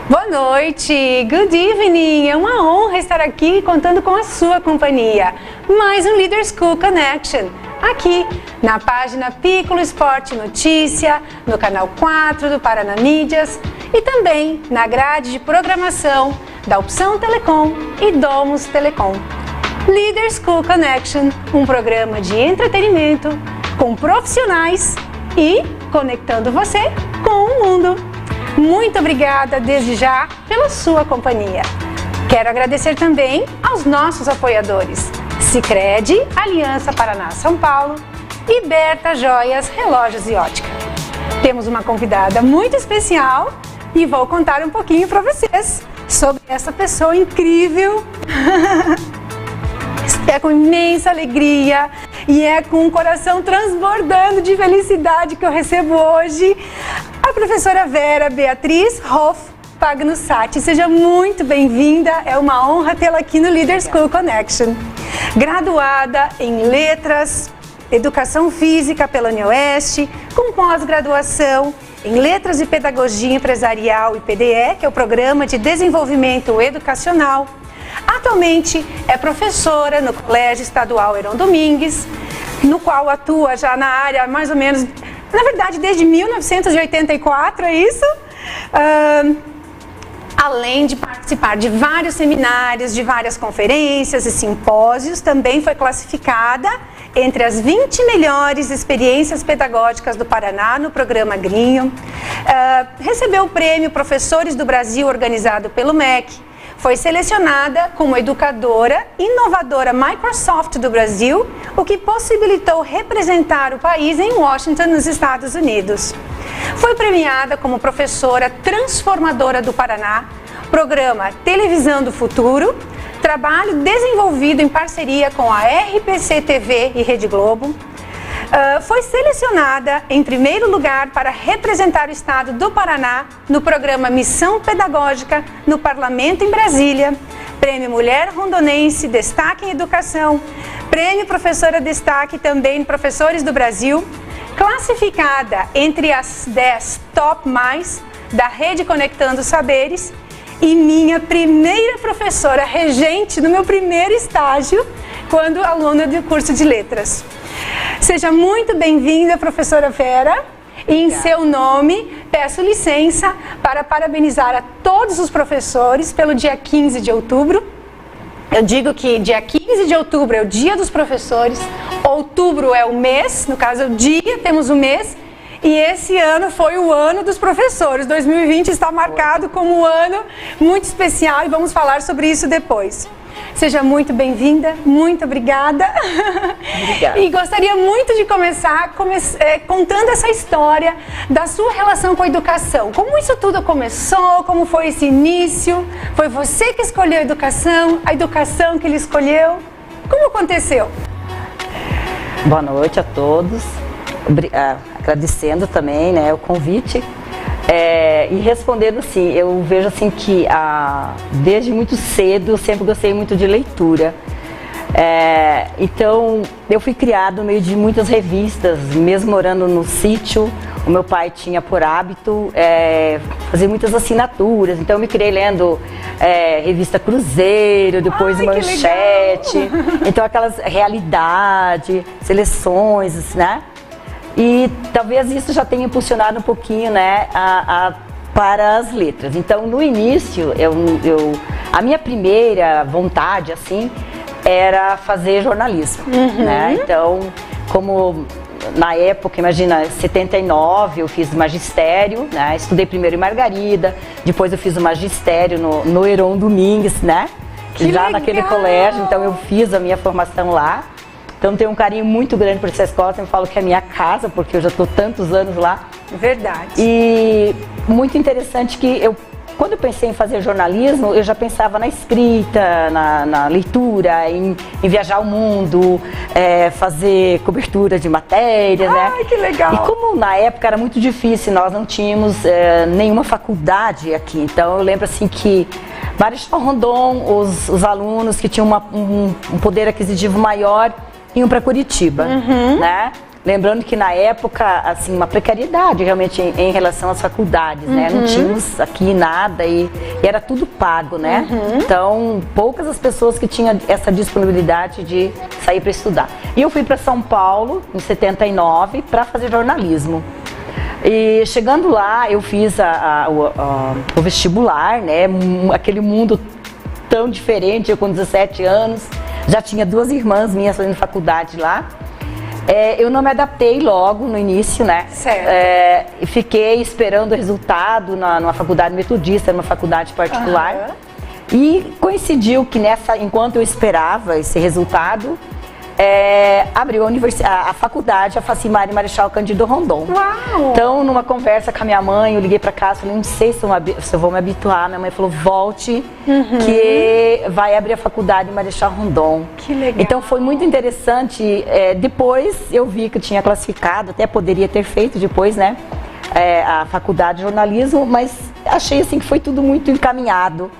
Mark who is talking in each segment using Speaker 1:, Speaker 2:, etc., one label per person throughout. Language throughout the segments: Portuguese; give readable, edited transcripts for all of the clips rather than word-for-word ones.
Speaker 1: Boa noite, good evening, é uma honra estar aqui contando com a sua companhia. Mais um Leader School Connection, aqui na página Piccolo Esporte Notícia, no canal 4 do Paraná Mídias e também na grade de programação da Opção Telecom e Domus Telecom. Leader School Connection, um programa de entretenimento com profissionais e conectando você com o mundo. Muito obrigada desde já pela sua companhia. Quero agradecer também aos nossos apoiadores: Sicredi, Aliança Paraná São Paulo e Berta Joias, Relógios e Ótica. Temos uma convidada muito especial e vou contar um pouquinho para vocês sobre essa pessoa incrível. É com imensa alegria e é com o coração transbordando de felicidade que eu recebo hoje a professora Vera Beatriz Hoff Pagnussati. Seja muito bem-vinda, é uma honra tê-la aqui no Leader School Connection. Graduada em Letras, Educação Física pela UniOeste, com pós-graduação em Letras e Pedagogia Empresarial e PDE, que é o Programa de Desenvolvimento Educacional. Atualmente é professora no Colégio Estadual Heron Domingues, no qual atua já na área mais ou menos, na verdade desde 1984, é isso? Além de participar de vários seminários, de várias conferências e simpósios, também foi classificada entre as 20 melhores experiências pedagógicas do Paraná no programa Grinho. Recebeu o prêmio Professores do Brasil organizado pelo MEC. Foi selecionada como educadora inovadora Microsoft do Brasil, o que possibilitou representar o país em Washington, nos Estados Unidos. Foi premiada como professora transformadora do Paraná, programa Televisão do Futuro, trabalho desenvolvido em parceria com a RPC TV e Rede Globo. Foi selecionada em primeiro lugar para representar o estado do Paraná no programa Missão Pedagógica no Parlamento em Brasília, Prêmio Mulher Rondonense Destaque em Educação, Prêmio Professora Destaque também Professores do Brasil, classificada entre as 10 top mais da Rede Conectando Saberes e minha primeira professora regente no meu primeiro estágio, quando aluna do curso de Letras. Seja muito bem-vinda, professora Vera, e em seu nome peço licença para parabenizar a todos os professores pelo dia 15 de outubro. Eu digo que dia 15 de outubro é o dia dos professores, outubro é o mês, no caso é o dia, temos o mês, e esse ano foi o ano dos professores. 2020 está marcado como um ano muito especial e vamos falar sobre isso depois. Seja muito bem-vinda, muito obrigada.
Speaker 2: Obrigada.
Speaker 1: E gostaria muito de começar contando essa história da sua relação com a educação. Como isso tudo começou, como foi esse início? Foi você que escolheu a educação que ele escolheu? Como aconteceu?
Speaker 2: Boa noite a todos. Agradecendo também, né, o convite. E respondendo assim, eu vejo assim que desde muito cedo eu sempre gostei muito de leitura. Então eu fui criado no meio de muitas revistas, mesmo morando no sítio. O meu pai tinha por hábito fazer muitas assinaturas, então eu me criei lendo revista Cruzeiro, depois Manchete, então aquelas Realidade, Seleções, né? E talvez isso já tenha impulsionado um pouquinho, né, para as letras. Então, no início, a minha primeira vontade, assim, era fazer jornalismo, né? Então, como na época, imagina, 79, eu fiz magistério, né? Estudei primeiro em Margarida, depois eu fiz o magistério no Heron Domingues, né? Já naquele colégio, então eu fiz a minha formação lá. Então tenho um carinho muito grande por essa escola, eu falo que é a minha casa, porque eu já estou tantos anos lá.
Speaker 1: Verdade.
Speaker 2: E muito interessante que quando eu pensei em fazer jornalismo, eu já pensava na escrita, na leitura, em viajar o mundo, fazer cobertura de matérias, né?
Speaker 1: Ai, que legal!
Speaker 2: E como na época era muito difícil, nós não tínhamos nenhuma faculdade aqui, então eu lembro assim que Marechal Rondon, os alunos que tinham um poder aquisitivo maior iam para Curitiba, né? Lembrando que na época, assim, uma precariedade realmente em relação às faculdades, né? Não tínhamos aqui nada e era tudo pago, né? Então, poucas as pessoas que tinham essa disponibilidade de sair para estudar. E eu fui para São Paulo, em 79, para fazer jornalismo. E chegando lá, eu fiz o vestibular, né? Aquele mundo tão diferente, eu com 17 anos, já tinha 2 irmãs minhas fazendo faculdade lá. Eu não me adaptei logo no início, né?
Speaker 1: Certo.
Speaker 2: Fiquei esperando o resultado numa faculdade metodista, numa faculdade particular. E coincidiu que enquanto eu esperava esse resultado, abriu a faculdade, a Facimare Marechal Cândido Rondon.
Speaker 1: Uau!
Speaker 2: Então, numa conversa com a minha mãe, eu liguei para casa, falei, não sei se eu vou me habituar. Minha mãe falou, volte, que vai abrir a faculdade Marechal Rondon.
Speaker 1: Que legal!
Speaker 2: Então, foi muito interessante. Depois, eu vi que eu tinha classificado, até poderia ter feito depois, né? A faculdade de jornalismo, mas achei assim que foi tudo muito encaminhado.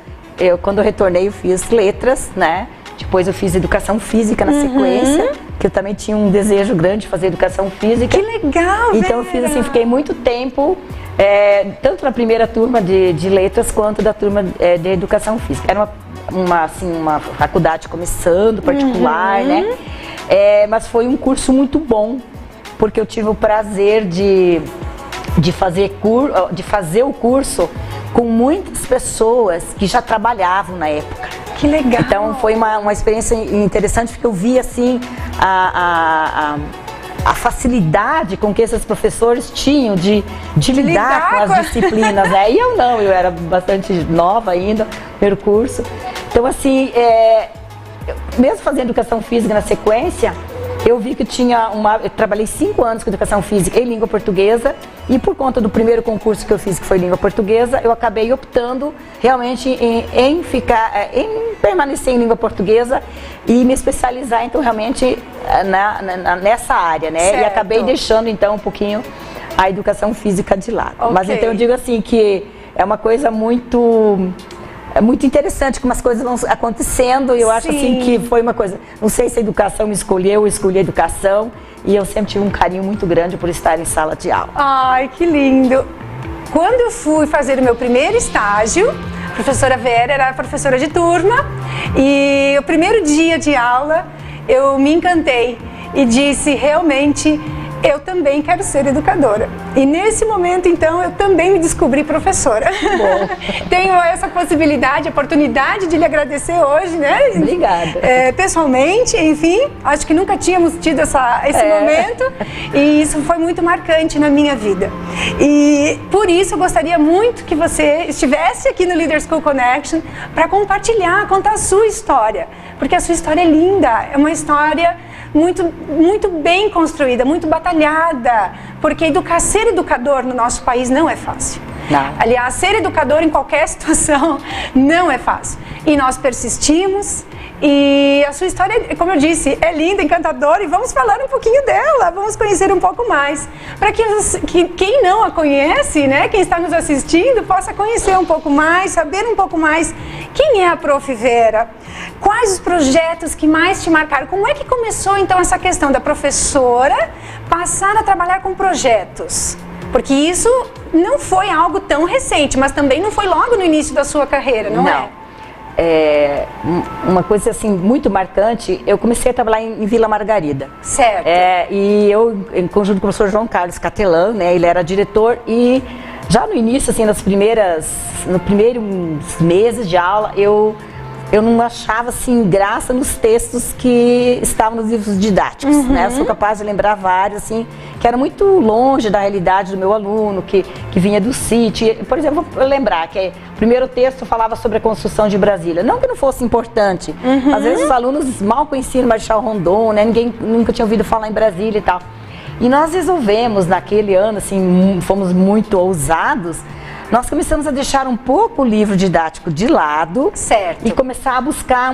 Speaker 2: Quando eu retornei, eu fiz letras, né? Depois eu fiz educação física na sequência, que eu também tinha um desejo grande de fazer educação física.
Speaker 1: Que legal,
Speaker 2: então eu fiz assim, fiquei muito tempo, tanto na primeira turma de letras quanto da turma de educação física. Era uma faculdade começando, particular, né? Mas foi um curso muito bom, porque eu tive o prazer de fazer o curso com muitas pessoas que já trabalhavam na época.
Speaker 1: Que legal!
Speaker 2: Então foi uma experiência interessante, porque eu vi assim a facilidade com que esses professores tinham de lidar com as disciplinas, né? E eu não, eu era bastante nova ainda, primeiro curso. Então assim, mesmo fazendo educação física na sequência, eu vi que eu trabalhei 5 anos com educação física e língua portuguesa, e por conta do primeiro concurso que eu fiz, que foi língua portuguesa, eu acabei optando realmente em permanecer em língua portuguesa e me especializar, então, realmente nessa área, né?
Speaker 1: Certo.
Speaker 2: E acabei deixando, então, um pouquinho a educação física de lado.
Speaker 1: Okay.
Speaker 2: Mas então eu digo assim que é uma coisa muito interessante como as coisas vão acontecendo, e eu acho assim que foi uma coisa, não sei se a educação me escolheu, eu escolhi a educação, e eu sempre tive um carinho muito grande por estar em sala de aula.
Speaker 1: Ai, que lindo! Quando eu fui fazer o meu primeiro estágio, a professora Vera era professora de turma, e o primeiro dia de aula eu me encantei e disse, realmente, eu também quero ser educadora. E nesse momento, então, eu também me descobri professora. Bom. Tenho essa possibilidade, oportunidade de lhe agradecer hoje, né?
Speaker 2: Obrigada.
Speaker 1: Pessoalmente, enfim, acho que nunca tínhamos tido esse momento, e isso foi muito marcante na minha vida. E por isso eu gostaria muito que você estivesse aqui no Leader School Connection para compartilhar, contar a sua história, porque a sua história é linda, é uma história muito, muito bem construída, muito batalhada, porque ser educador no nosso país não é fácil.
Speaker 2: Não.
Speaker 1: Aliás, ser educador em qualquer situação não é fácil. E nós persistimos, e a sua história, como eu disse, é linda, encantadora, e vamos falar um pouquinho dela, vamos conhecer um pouco mais. Para que quem não a conhece, né, quem está nos assistindo, possa conhecer um pouco mais, saber um pouco mais quem é a Prof. Vera, quais os projetos que mais te marcaram, como é que começou então essa questão da professora passar a trabalhar com projetos? Porque isso não foi algo tão recente, mas também não foi logo no início da sua carreira, não é?
Speaker 2: Uma coisa assim muito marcante, eu comecei a trabalhar em Vila Margarida.
Speaker 1: Certo.
Speaker 2: E eu, em conjunto com o professor João Carlos Catelan, né, ele era diretor, e já no início, assim, nos primeiros meses de aula, eu não achava assim graça nos textos que estavam nos livros didáticos, né? Eu sou capaz de lembrar vários, assim, que eram muito longe da realidade do meu aluno, que vinha do sítio. Por exemplo, vou lembrar que o primeiro texto falava sobre a construção de Brasília. Não que não fosse importante, às vezes os alunos mal conheciam Marechal Rondon, né? Ninguém nunca tinha ouvido falar em Brasília e tal. E nós resolvemos, naquele ano, assim, fomos muito ousados, nós começamos a deixar um pouco o livro didático de lado.
Speaker 1: Certo.
Speaker 2: E começar a buscar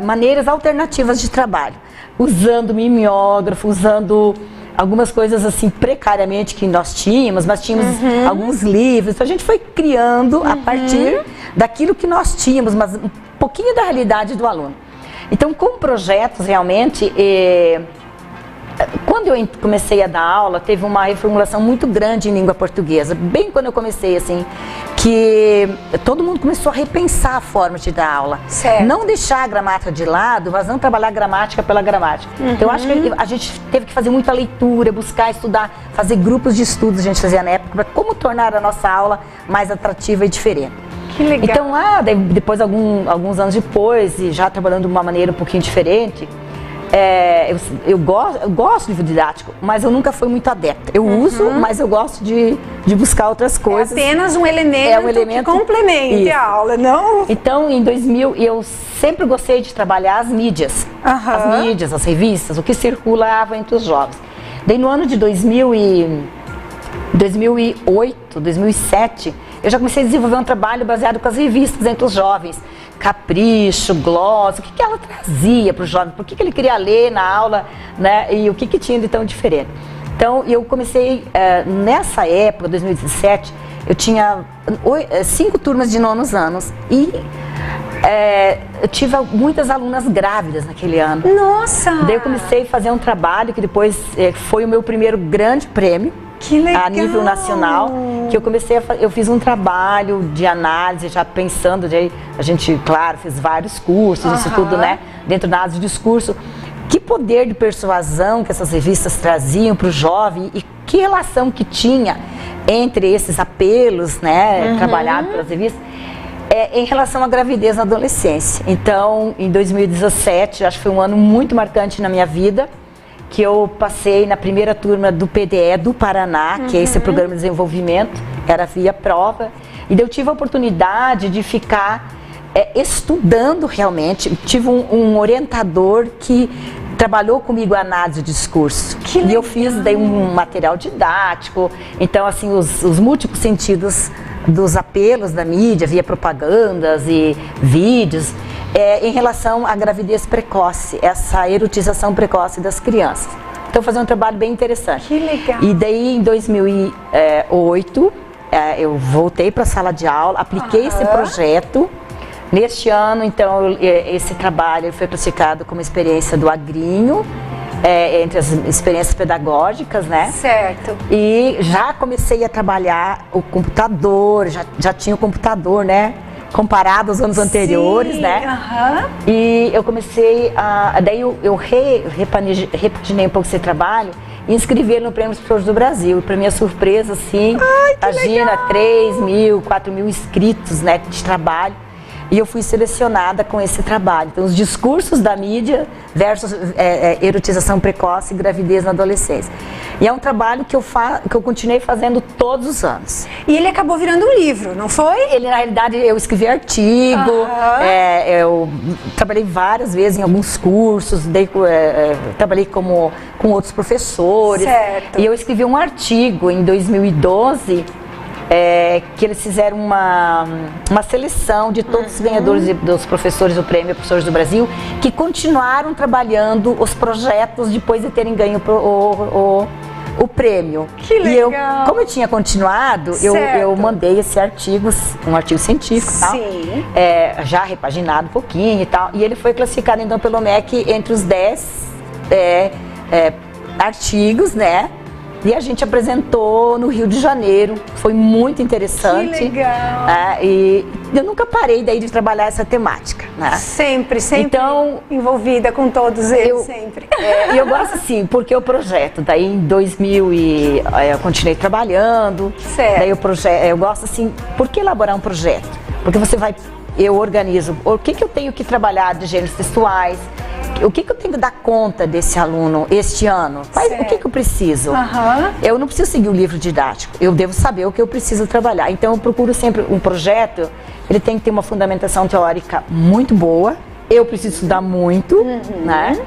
Speaker 2: maneiras alternativas de trabalho, usando mimeógrafo, usando algumas coisas assim precariamente que nós tínhamos, mas tínhamos alguns livros, então a gente foi criando a partir daquilo que nós tínhamos, mas um pouquinho da realidade do aluno. Então, com projetos realmente, quando eu comecei a dar aula, teve uma reformulação muito grande em língua portuguesa, bem quando eu comecei assim, que todo mundo começou a repensar a forma de dar aula.
Speaker 1: Certo.
Speaker 2: Não deixar a gramática de lado, mas não trabalhar gramática pela gramática. Então eu acho que a gente teve que fazer muita leitura, buscar, estudar, fazer grupos de estudos, a gente fazia na época, para como tornar a nossa aula mais atrativa e diferente.
Speaker 1: Que legal.
Speaker 2: Então lá, depois, alguns anos depois, e já trabalhando de uma maneira um pouquinho diferente, eu gosto de livro didático, mas eu nunca fui muito adepta. Eu uso, mas eu gosto de buscar outras coisas.
Speaker 1: É apenas um elemento, que complemente a aula, não?
Speaker 2: Então, em 2000, eu sempre gostei de trabalhar as mídias. As mídias, as revistas, o que circulava entre os jovens. Daí no ano de 2008, 2007, eu já comecei a desenvolver um trabalho baseado com as revistas entre os jovens. Capricho, Gloss, o que ela trazia para o jovem, por que ele queria ler na aula, né, e o que tinha de tão diferente. Então, eu comecei, nessa época, 2017, eu tinha 5 turmas de 9º anos e eu tive muitas alunas grávidas naquele ano.
Speaker 1: Nossa!
Speaker 2: Daí eu comecei a fazer um trabalho que depois foi o meu primeiro grande prêmio.
Speaker 1: Que legal.
Speaker 2: A nível nacional, que eu fiz um trabalho de análise, já pensando, a gente, claro, fez vários cursos, isso tudo, né, dentro da análise de discurso. Que poder de persuasão que essas revistas traziam para o jovem e que relação que tinha entre esses apelos, né, trabalhados pelas revistas, em relação à gravidez na adolescência. Então, em 2017, acho que foi um ano muito marcante na minha vida, que eu passei na primeira turma do PDE do Paraná, que é esse programa de desenvolvimento, era via prova, e eu tive a oportunidade de ficar estudando realmente. Tive um orientador que trabalhou comigo a análise de discurso, e eu fiz daí um material didático, então assim, os múltiplos sentidos dos apelos da mídia, via propagandas e vídeos, em relação à gravidez precoce, essa erotização precoce das crianças. Então, fazer um trabalho bem interessante.
Speaker 1: Que legal!
Speaker 2: E daí, em 2008, eu voltei para a sala de aula, apliquei esse projeto. Neste ano, então, esse trabalho foi classificado como experiência do Agrinho, entre as experiências pedagógicas, né?
Speaker 1: Certo.
Speaker 2: E já comecei a trabalhar o computador, já tinha o computador, né? Comparado aos anos anteriores, né? E eu comecei daí eu repaginei um pouco esse trabalho e inscrevi no Prêmio dos Professores do Brasil. Para minha surpresa, assim, imagina, 3.000, 4.000 inscritos, né, de trabalho. E eu fui selecionada com esse trabalho. Então, os discursos da mídia versus erotização precoce e gravidez na adolescência. E é um trabalho que eu continuei fazendo todos os anos.
Speaker 1: E ele acabou virando um livro, não foi?
Speaker 2: Ele, na realidade, eu escrevi artigo, eu trabalhei várias vezes em alguns cursos, trabalhei com outros professores. Certo. E eu escrevi um artigo em 2012, que eles fizeram uma seleção de todos os ganhadores dos professores do Prêmio Professores do Brasil, que continuaram trabalhando os projetos depois de terem ganho o prêmio.
Speaker 1: Que legal!
Speaker 2: E eu, como eu tinha continuado, eu mandei esse artigo, um artigo científico,
Speaker 1: sim,
Speaker 2: tal, já repaginado um pouquinho e tal, e ele foi classificado então pelo MEC entre os 10 artigos, né? E a gente apresentou no Rio de Janeiro, foi muito interessante.
Speaker 1: Que legal!
Speaker 2: E eu nunca parei daí de trabalhar essa temática, né?
Speaker 1: Sempre então, envolvida com todos eles, sempre.
Speaker 2: E eu gosto assim, porque o projeto, daí em 2000 eu continuei trabalhando.
Speaker 1: Certo.
Speaker 2: Daí eu gosto assim, por que elaborar um projeto? Porque eu organizo, o que eu tenho que trabalhar de gêneros textuais, o que eu tenho que dar conta desse aluno este ano? O que eu preciso? Eu não preciso seguir o livro didático, eu devo saber o que eu preciso trabalhar. Então eu procuro sempre um projeto, ele tem que ter uma fundamentação teórica muito boa, eu preciso estudar muito, né?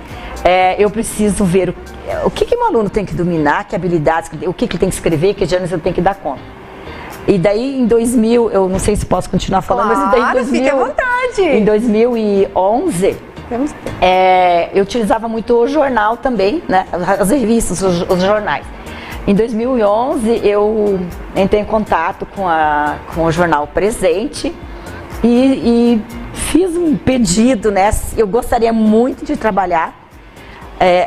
Speaker 2: Eu preciso ver o que um aluno tem que dominar, que habilidades, o que ele tem que escrever, que gêneros ele tem que dar conta. E daí em 2000, eu não sei se posso continuar falando,
Speaker 1: claro,
Speaker 2: mas daí em 2000,
Speaker 1: fique à vontade.
Speaker 2: Em 2011,
Speaker 1: vamos ter.
Speaker 2: Eu utilizava muito o jornal também, né? As revistas, os jornais. Em 2011, eu entrei em contato com o jornal Presente e fiz um pedido, né? Eu gostaria muito de trabalhar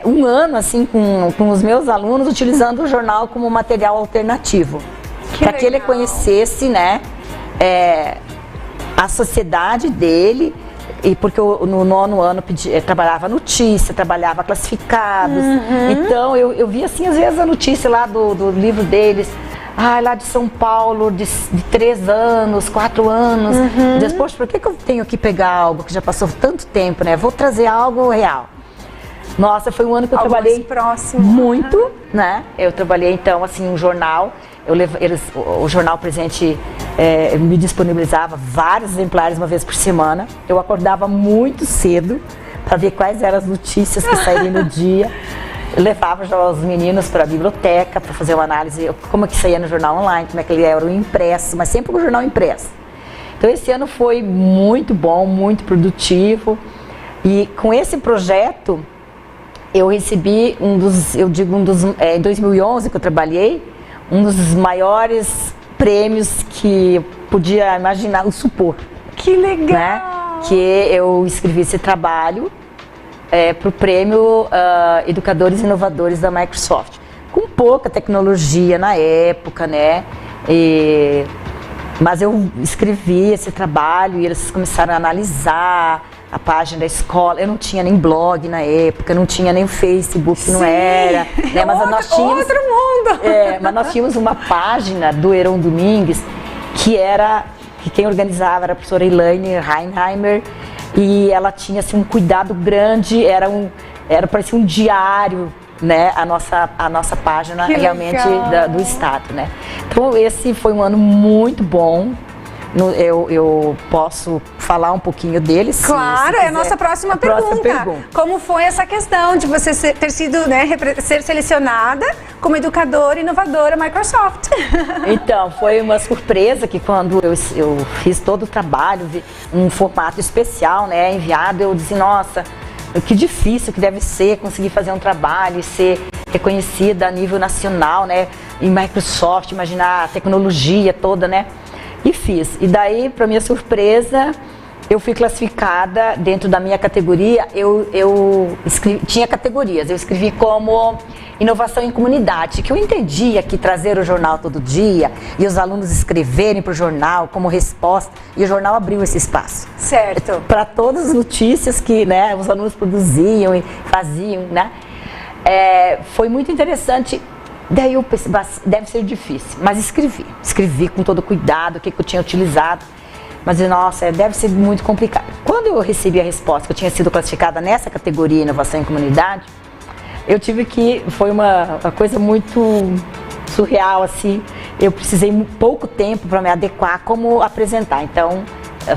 Speaker 2: um ano assim com os meus alunos utilizando o jornal como material alternativo, para que ele conhecesse, né, a sociedade dele. E porque eu, no 9º ano trabalhava notícia, trabalhava classificados. Então eu via assim, às vezes a notícia lá do livro deles, lá de São Paulo, de 3 anos, 4 anos. Depois, por que eu tenho que pegar algo que já passou tanto tempo, né? Vou trazer algo real. Nossa, foi um ano que eu trabalhei muito, né? Eu trabalhei então assim um jornal. O Jornal Presente me disponibilizava vários exemplares uma vez por semana. Eu acordava muito cedo para ver quais eram as notícias que saíram no dia. Eu levava já os meninos para a biblioteca para fazer uma análise, como é que saía no jornal online, como é que ele era o impresso, mas sempre o jornal impresso. Então esse ano foi muito bom, muito produtivo. E com esse projeto eu recebi em 2011 que eu trabalhei, um dos maiores prêmios que eu podia imaginar, o supor.
Speaker 1: Que legal!
Speaker 2: Né? Que eu escrevi esse trabalho para o prêmio Educadores Inovadores da Microsoft. Com pouca tecnologia na época, né? Mas eu escrevi esse trabalho e eles começaram a analisar a página da escola. Eu não tinha nem blog na época, não tinha nem Facebook, não era. Né? Mas nós tínhamos,
Speaker 1: outro mundo!
Speaker 2: Mas nós tínhamos uma página do Heron Domingues que quem organizava era a professora Elaine Heinheimer, e ela tinha assim, um cuidado grande, parecia um diário, né? A nossa página
Speaker 1: que
Speaker 2: realmente do estado, né? Então esse foi um ano muito bom. Eu posso falar um pouquinho deles?
Speaker 1: Claro, é a nossa próxima pergunta. Como foi essa questão de você ter sido, né, ser selecionada como educadora inovadora Microsoft?
Speaker 2: Então, foi uma surpresa que quando eu fiz todo o trabalho, um formato especial, né, enviado, eu disse, nossa, que difícil que deve ser conseguir fazer um trabalho e ser reconhecida a nível nacional, né, em Microsoft, imaginar a tecnologia toda, né? E fiz. E daí, para minha surpresa, eu fui classificada dentro da minha categoria. Tinha categorias. Eu escrevi como inovação em comunidade, que eu entendia que trazer o jornal todo dia e os alunos escreverem para o jornal como resposta, e o jornal abriu esse espaço.
Speaker 1: Certo.
Speaker 2: Para todas as notícias que, né, os alunos produziam e faziam, né? Foi muito interessante. Daí eu pensei, deve ser difícil, mas escrevi com todo cuidado o que eu tinha utilizado, mas nossa, deve ser muito complicado. Quando eu recebi a resposta que eu tinha sido classificada nessa categoria inovação em comunidade, foi uma coisa muito surreal, assim, eu precisei pouco tempo para me adequar a como apresentar. Então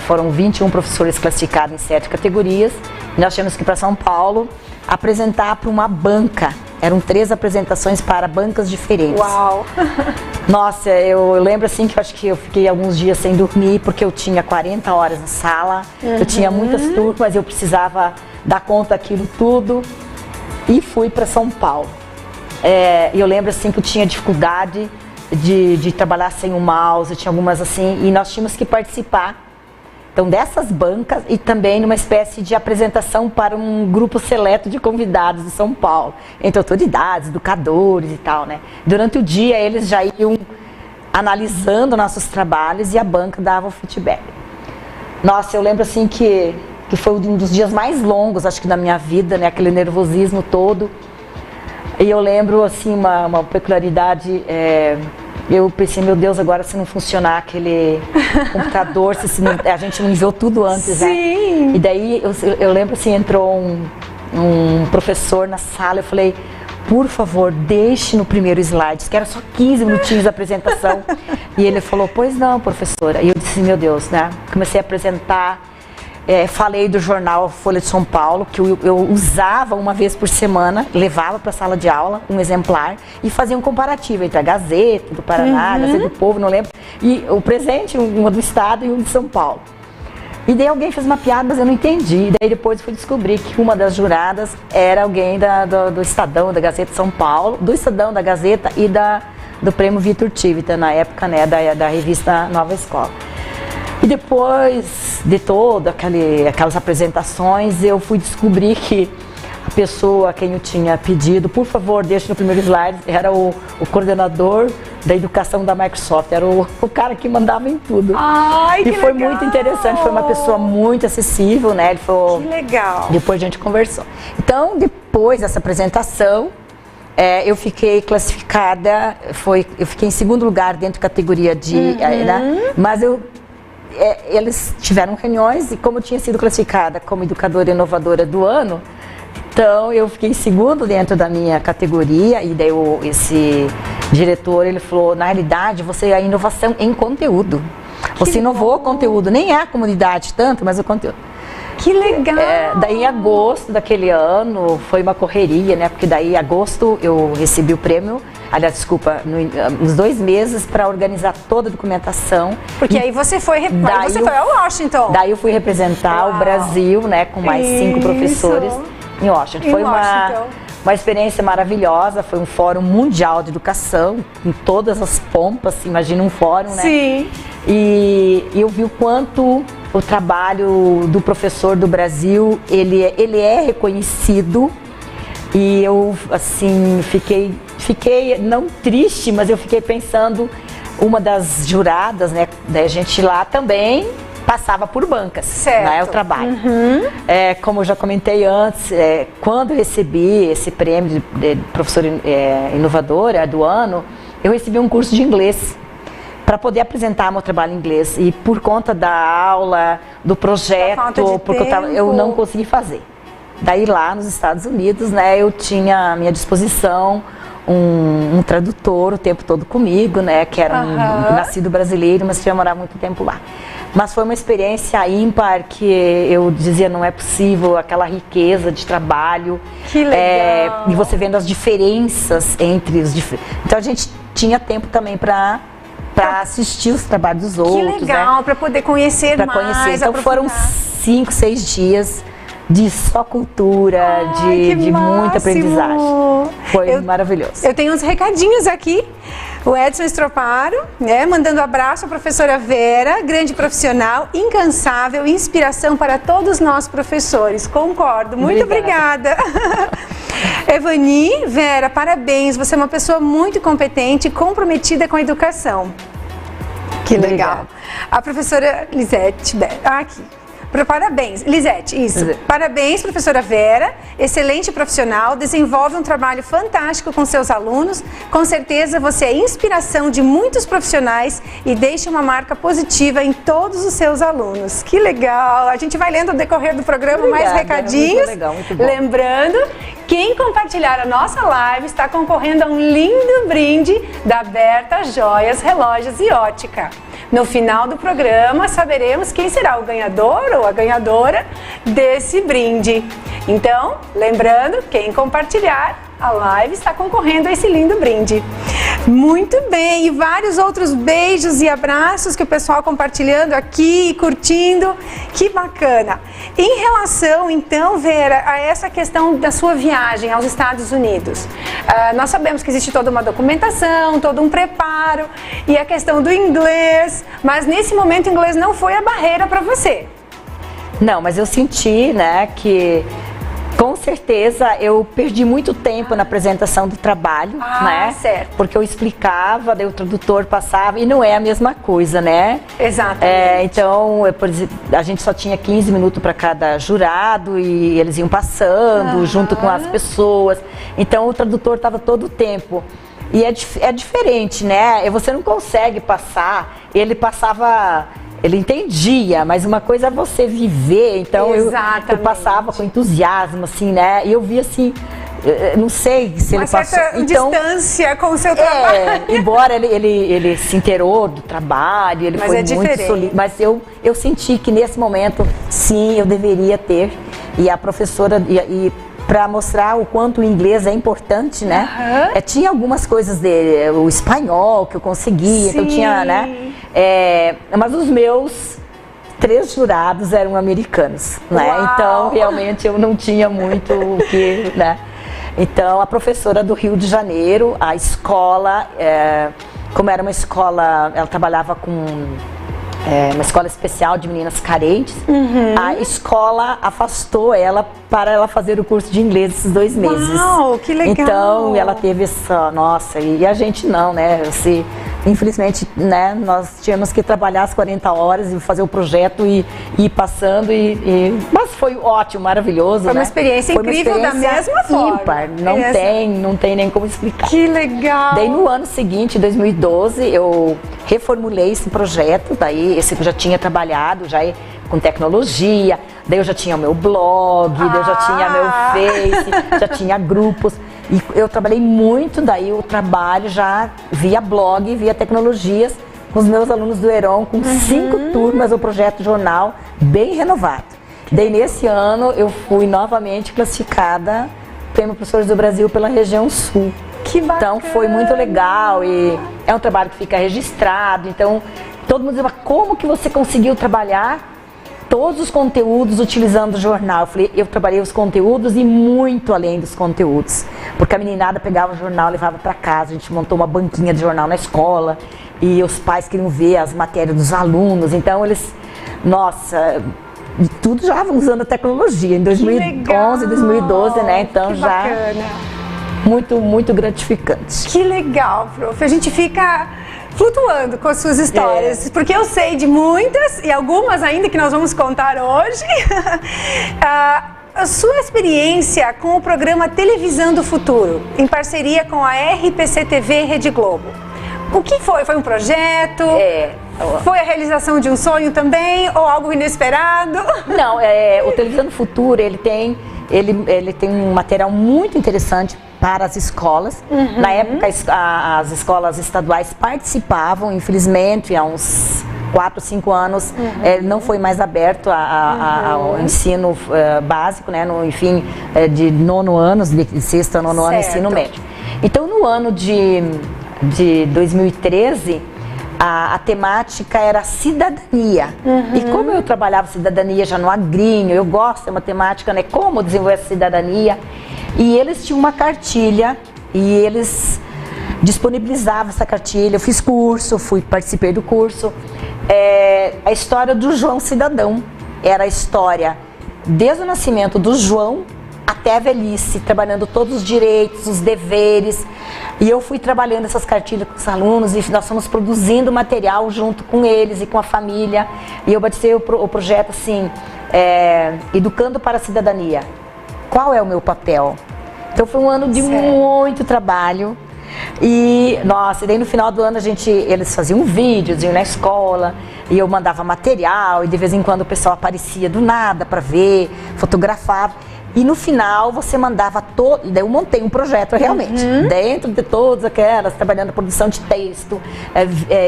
Speaker 2: foram 21 professores classificados em 7 categorias, e nós tínhamos que ir para São Paulo apresentar para uma banca. Eram 3 apresentações para bancas diferentes.
Speaker 1: Uau!
Speaker 2: Nossa, eu lembro assim que eu acho que eu fiquei alguns dias sem dormir, porque eu tinha 40 horas na sala, eu tinha muitas turmas, eu precisava dar conta daquilo tudo, e fui para São Paulo. E eu lembro assim que eu tinha dificuldade de trabalhar sem o mouse, tinha algumas assim, e nós tínhamos que participar. Então, dessas bancas e também numa espécie de apresentação para um grupo seleto de convidados de São Paulo, entre autoridades, educadores e tal, né? Durante o dia, eles já iam analisando nossos trabalhos e a banca dava o feedback. Nossa, eu lembro assim que foi um dos dias mais longos, acho que da minha vida, né? Aquele nervosismo todo. E eu lembro, assim, uma peculiaridade... Eu pensei, meu Deus, agora se não funcionar aquele computador, a gente não enviou tudo antes, né?
Speaker 1: Sim.
Speaker 2: E daí eu lembro assim, entrou um professor na sala, eu falei, por favor, deixe no primeiro slide, que era só 15 minutinhos de apresentação. E ele falou, pois não, professora. E eu disse, meu Deus, né? Comecei a apresentar. Falei do jornal Folha de São Paulo, que eu usava uma vez por semana, levava para a sala de aula um exemplar e fazia um comparativo entre a Gazeta do Paraná, a Gazeta do Povo, não lembro, e o Presente, uma do Estado e um de São Paulo. E daí alguém fez uma piada, mas eu não entendi. E daí depois fui descobrir que uma das juradas era alguém do Estadão, da Gazeta de São Paulo, do Estadão, da Gazeta e do Prêmio Vitor Tivita, na época, né, da revista Nova Escola. E depois de aquelas apresentações, eu fui descobrir que a pessoa a quem eu tinha pedido, por favor, deixe no primeiro slide, era o coordenador da educação da Microsoft, era o cara que mandava em tudo.
Speaker 1: Ai, que
Speaker 2: e foi
Speaker 1: legal.
Speaker 2: muito interessante, foi uma pessoa muito acessível, né? Ele falou,
Speaker 1: que legal.
Speaker 2: Depois a gente conversou. Então, depois dessa apresentação, eu fiquei classificada, eu fiquei em segundo lugar dentro da categoria de... né? Mas eles tiveram reuniões e como eu tinha sido classificada como educadora inovadora do ano, então eu fiquei em segundo dentro da minha categoria e daí esse diretor, ele falou, na realidade você é a inovação em conteúdo. Você inovou o conteúdo, nem é a comunidade tanto, mas o conteúdo.
Speaker 1: Que legal!
Speaker 2: Daí em agosto daquele ano foi uma correria, né? Porque daí em agosto eu recebi o prêmio, aliás, desculpa, nos 2 meses para organizar toda a documentação.
Speaker 1: Porque aí você foi a Washington.
Speaker 2: Daí eu fui representar o Brasil, né? Com mais 5 professores em Washington. Foi uma experiência maravilhosa, foi um fórum mundial de educação, com todas as pompas, imagina um fórum, né?
Speaker 1: Sim.
Speaker 2: E eu vi o quanto o trabalho do professor do Brasil, ele é reconhecido e eu, assim, fiquei não triste, mas eu fiquei pensando, uma das juradas, né, da gente lá também passava por bancas, né, o trabalho. Como eu já comentei antes, quando eu recebi esse prêmio de professora inovadora do ano, eu recebi um curso de inglês para poder apresentar meu trabalho em inglês. E por conta da aula, do projeto, porque eu não consegui fazer. Daí lá nos Estados Unidos, né, eu tinha à minha disposição um tradutor o tempo todo comigo, né, que era um nascido brasileiro, mas tinha morado muito tempo lá. Mas foi uma experiência ímpar que eu dizia, não é possível, aquela riqueza de trabalho.
Speaker 1: Que legal!
Speaker 2: E você vendo as diferenças entre os diferentes. Então a gente tinha tempo também para assistir os trabalhos dos outros.
Speaker 1: Que legal,
Speaker 2: né?
Speaker 1: para poder conhecer mais.
Speaker 2: Então foram 5, 6 dias de só cultura, de muita aprendizagem. Foi maravilhoso.
Speaker 1: Eu tenho uns recadinhos aqui. O Edson Estroparo, né, mandando abraço à professora Vera, grande profissional, incansável, inspiração para todos nós professores. Concordo, muito obrigada. Evani, Vera, parabéns, você é uma pessoa muito competente e comprometida com a educação. Que legal. A professora Lisete, aqui. Parabéns, Lisete, isso. Parabéns, professora Vera, excelente profissional, desenvolve um trabalho fantástico com seus alunos. Com certeza você é inspiração de muitos profissionais e deixa uma marca positiva em todos os seus alunos. Que legal! A gente vai lendo no decorrer do programa mais recadinhos.
Speaker 2: Muito legal, muito bom.
Speaker 1: Lembrando, quem compartilhar a nossa live está concorrendo a um lindo brinde da Berta Joias, Relógios e Ótica. No final do programa, saberemos quem será o ganhador ou a ganhadora desse brinde. Então, lembrando, quem compartilhar a live está concorrendo a esse lindo brinde. Muito bem, e vários outros beijos e abraços que o pessoal compartilhando aqui, curtindo, que bacana. Em relação, então, Vera, a essa questão da sua viagem aos Estados Unidos, nós sabemos que existe toda uma documentação, todo um preparo, e a questão do inglês, mas nesse momento o inglês não foi a barreira para você.
Speaker 2: Não, mas eu senti, né, que com certeza eu perdi muito tempo na apresentação do trabalho, né?
Speaker 1: Certo.
Speaker 2: Porque eu explicava, daí o tradutor passava e não é a mesma coisa, né?
Speaker 1: Exatamente.
Speaker 2: Então, por exemplo, a gente só tinha 15 minutos para cada jurado e eles iam passando junto com as pessoas. Então o tradutor estava todo o tempo. E é diferente, né? Você não consegue passar, ele passava... Ele entendia, mas uma coisa é você viver, então eu passava com entusiasmo, assim, né? E eu via assim, não sei se ele passou...
Speaker 1: Uma certa distância com o seu trabalho.
Speaker 2: Embora ele se inteirou do trabalho, ele foi muito solido, mas eu senti que nesse momento, sim, eu deveria ter. E a professora... para mostrar o quanto o inglês é importante, né? Tinha algumas coisas o espanhol que eu conseguia, então tinha, né? Mas os meus 3 jurados eram americanos, né?
Speaker 1: Uau!
Speaker 2: Então, realmente, eu não tinha muito o que, né? Então, a professora do Rio de Janeiro, a escola, como era uma escola, ela trabalhava com uma escola especial de meninas carentes, a escola afastou ela para ela fazer o curso de inglês esses 2 meses.
Speaker 1: Uau, que legal!
Speaker 2: Então, ela teve essa, nossa, e a gente não, né? Infelizmente, né, nós tínhamos que trabalhar as 40 horas e fazer o projeto e ir passando, mas foi ótimo, maravilhoso.
Speaker 1: Foi uma
Speaker 2: né?
Speaker 1: experiência
Speaker 2: Foi uma
Speaker 1: incrível
Speaker 2: experiência
Speaker 1: da mesma forma.
Speaker 2: Ímpar, não tem nem como explicar.
Speaker 1: Que legal!
Speaker 2: Daí no ano seguinte, em 2012, eu reformulei esse projeto, daí esse eu já tinha trabalhado já com tecnologia, daí eu já tinha o meu blog, daí eu já tinha meu Face, já tinha grupos. E eu trabalhei muito, daí o trabalho já via blog, via tecnologias, com os meus alunos do Heron, com 5 turmas, o projeto jornal bem renovado. Daí nesse ano eu fui novamente classificada Prêmio Professores do Brasil pela região sul.
Speaker 1: Que bacana!
Speaker 2: Então foi muito legal e é um trabalho que fica registrado, então todo mundo dizia, como que você conseguiu trabalhar todos os conteúdos utilizando o jornal? Eu falei, eu trabalhei os conteúdos e muito além dos conteúdos, porque a meninada pegava o jornal e levava para casa, a gente montou uma banquinha de jornal na escola e os pais queriam ver as matérias dos alunos, então eles, nossa, tudo já usando a tecnologia, em 2011, 2012, né, então
Speaker 1: que
Speaker 2: já
Speaker 1: bacana.
Speaker 2: Muito gratificante.
Speaker 1: Que legal, prof. A gente fica flutuando com as suas histórias, porque eu sei de muitas e algumas ainda que nós vamos contar hoje. A sua experiência com o programa Televisão do Futuro, em parceria com a RPC TV e Rede Globo. O que foi? Foi um projeto? Foi a realização de um sonho também? Ou algo inesperado?
Speaker 2: Não, o Televisão do Futuro, ele tem um material muito interessante para as escolas. Na época, as escolas estaduais participavam, infelizmente, há uns 4, 5 anos, não foi mais aberto ao ensino básico, né, de 9º ano, de 6º a 9º ano, ensino médio. Então, no ano de 2013, a temática era cidadania. E como eu trabalhava cidadania já no agrinho, eu gosto da matemática, né? Como desenvolver essa cidadania. E eles tinham uma cartilha e eles disponibilizavam essa cartilha. Eu fiz curso, participei do curso. A história do João Cidadão. Era a história desde o nascimento do João até a velhice, trabalhando todos os direitos, os deveres. E eu fui trabalhando essas cartilhas com os alunos e nós fomos produzindo material junto com eles e com a família. E eu batizei o projeto assim, Educando para a Cidadania. Qual é o meu papel? Então foi um ano de muito trabalho. E, nossa, e daí no final do ano eles faziam vídeos, iam na escola, e eu mandava material, e de vez em quando o pessoal aparecia do nada para ver, fotografava. E no final você mandava e daí eu montei um projeto realmente, dentro de todas aquelas, trabalhando na produção de texto,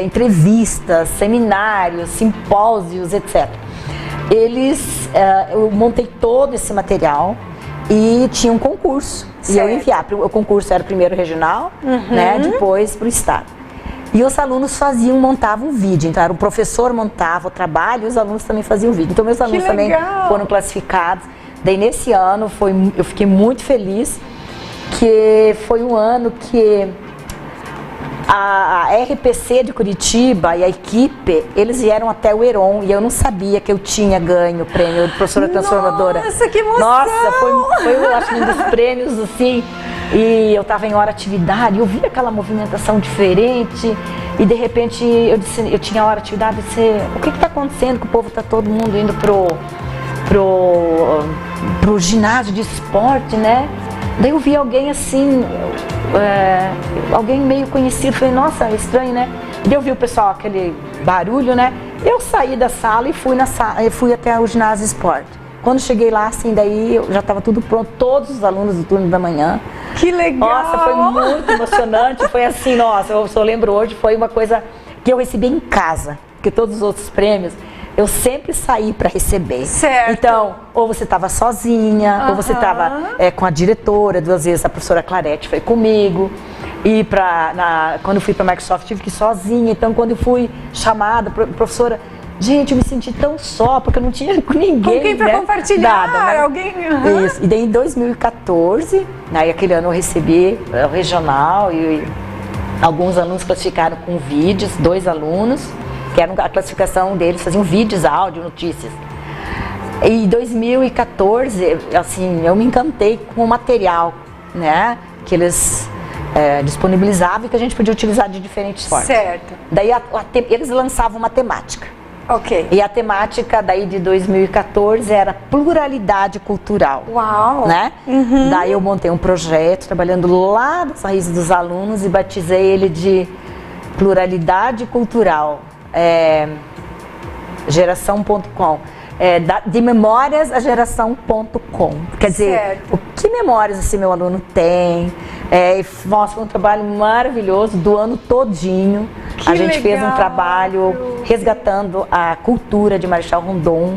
Speaker 2: entrevistas, seminários, simpósios, etc. Eu montei todo esse material e tinha um concurso. Certo. E eu enviava, o concurso era primeiro regional, né, depois para o estado. E os alunos montavam um vídeo, então o professor montava o trabalho e os alunos também faziam o vídeo. Então meus alunos também foram classificados. Daí nesse ano eu fiquei muito feliz, que foi um ano que a RPC de Curitiba e a equipe, eles vieram até o Heron e eu não sabia que eu tinha ganho o prêmio de professora transformadora.
Speaker 1: Nossa, que emoção!
Speaker 2: Nossa, foi eu acho, um dos prêmios assim, e eu estava em hora atividade, eu vi aquela movimentação diferente e de repente eu tinha hora atividade e disse, o que está acontecendo que o povo está todo mundo indo pro ginásio de esporte, né? Daí eu vi alguém assim, alguém meio conhecido, falei, nossa, é estranho, né? Daí eu vi o pessoal, aquele barulho, né? Eu saí da sala e fui até o ginásio de esporte. Quando cheguei lá, assim, daí já estava tudo pronto, todos os alunos do turno da manhã.
Speaker 1: Que legal!
Speaker 2: Nossa, foi muito emocionante, foi assim, nossa, eu só lembro hoje, foi uma coisa que eu recebi em casa, porque todos os outros prêmios, eu sempre saí para receber.
Speaker 1: Certo.
Speaker 2: Então, ou você estava sozinha, ou você estava com a diretora, 2 vezes a professora Clarete foi comigo. E quando eu fui para a Microsoft, tive que ir sozinha. Então, quando eu fui chamada, professora, Gente, eu me senti tão só, porque eu não tinha com ninguém.
Speaker 1: Com quem para compartilhar?
Speaker 2: Nada, né?
Speaker 1: Alguém.
Speaker 2: Isso. E daí em 2014, aí aquele ano eu recebi o regional e alguns alunos classificaram com vídeos, 2 alunos, que eram a classificação deles, faziam vídeos, áudio, notícias. E em 2014, assim, eu me encantei com o material, né, que eles disponibilizavam e que a gente podia utilizar de diferentes formas.
Speaker 1: Certo.
Speaker 2: Daí eles lançavam uma temática.
Speaker 1: Ok.
Speaker 2: E a temática daí de 2014 era pluralidade cultural.
Speaker 1: Uau!
Speaker 2: Né? Uhum. Daí eu montei um projeto trabalhando lá das raízes dos alunos e batizei ele de pluralidade cultural, geração.com. De memórias a geração.com. Quer dizer,
Speaker 1: certo.
Speaker 2: o que memórias esse meu aluno tem? Nossa, foi um trabalho maravilhoso do ano todinho.
Speaker 1: Que
Speaker 2: a gente
Speaker 1: legal.
Speaker 2: fez um trabalho resgatando a cultura de Marechal Rondon,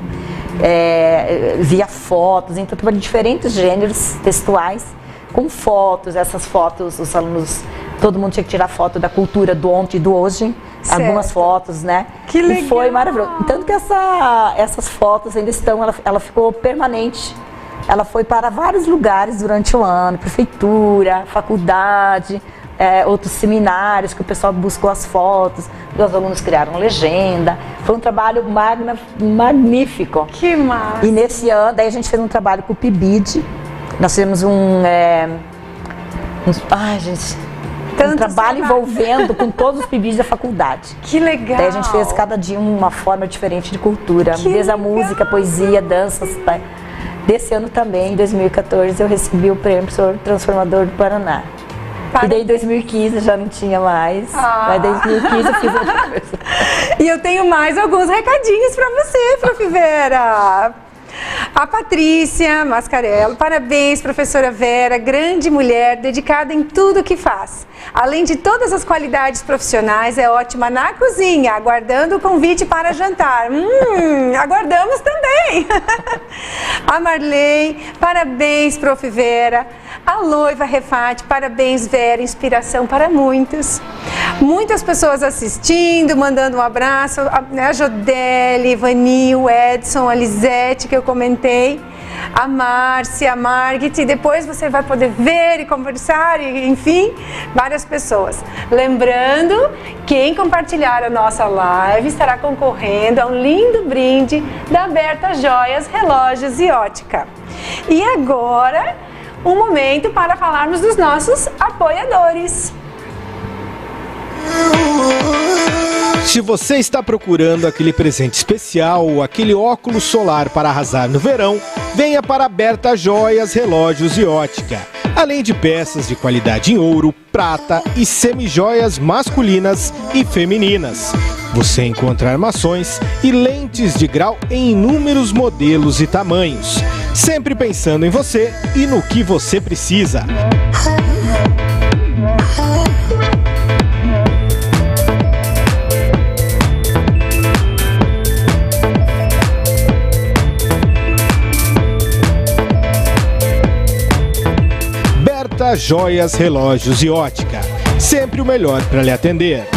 Speaker 2: via fotos, então trabalho de diferentes gêneros textuais, com fotos. Essas fotos, os alunos, todo mundo tinha que tirar foto da cultura do ontem e do hoje.
Speaker 1: Certo.
Speaker 2: Algumas fotos, né?
Speaker 1: Que legal.
Speaker 2: E foi maravilhoso. Tanto que essas fotos ainda estão, ela ficou permanente. Ela foi para vários lugares durante o ano, prefeitura, faculdade, outros seminários que o pessoal buscou as fotos, os alunos criaram legenda. Foi um trabalho magnífico.
Speaker 1: Que massa!
Speaker 2: E nesse ano, daí a gente fez um trabalho com o PIBID. Nós fizemos um trabalho envolvendo com todos os PIBIDs da faculdade.
Speaker 1: Que legal!
Speaker 2: Daí a gente fez cada dia uma forma diferente de cultura, desde a música, poesia, danças. Tá? Desse ano também, em 2014, eu recebi o prêmio Professor Transformador do Paraná. E daí em 2015 já não tinha mais, mas em 2015 eu fiz outra coisa.
Speaker 1: E eu tenho mais alguns recadinhos para você, Prof. Vera. A Patrícia Mascarello, parabéns, professora Vera, grande mulher, dedicada em tudo que faz. Além de todas as qualidades profissionais, é ótima na cozinha, aguardando o convite para jantar. Aguardamos também. A Marley, parabéns, Prof. Vera. A Loiva Refate, parabéns, Vera, inspiração para muitos. Muitas pessoas assistindo, mandando um abraço, a Jodelle, Vanil, Edson, a Lisete, que eu comentei, a Márcia, a Margit, e depois você vai poder ver e conversar, e, enfim, várias pessoas. Lembrando, quem compartilhar a nossa live estará concorrendo a um lindo brinde da Berta Joias, Relógios e Ótica. E agora, um momento para falarmos dos nossos apoiadores.
Speaker 3: Se você está procurando aquele presente especial ou aquele óculos solar para arrasar no verão, venha para a Berta Joias, Relógios e Ótica. Além de peças de qualidade em ouro, prata e semijoias masculinas e femininas. Você encontra armações e lentes de grau em inúmeros modelos e tamanhos. Sempre pensando em você e no que você precisa. Berta Joias, Relógios e Ótica. Sempre o melhor para lhe atender.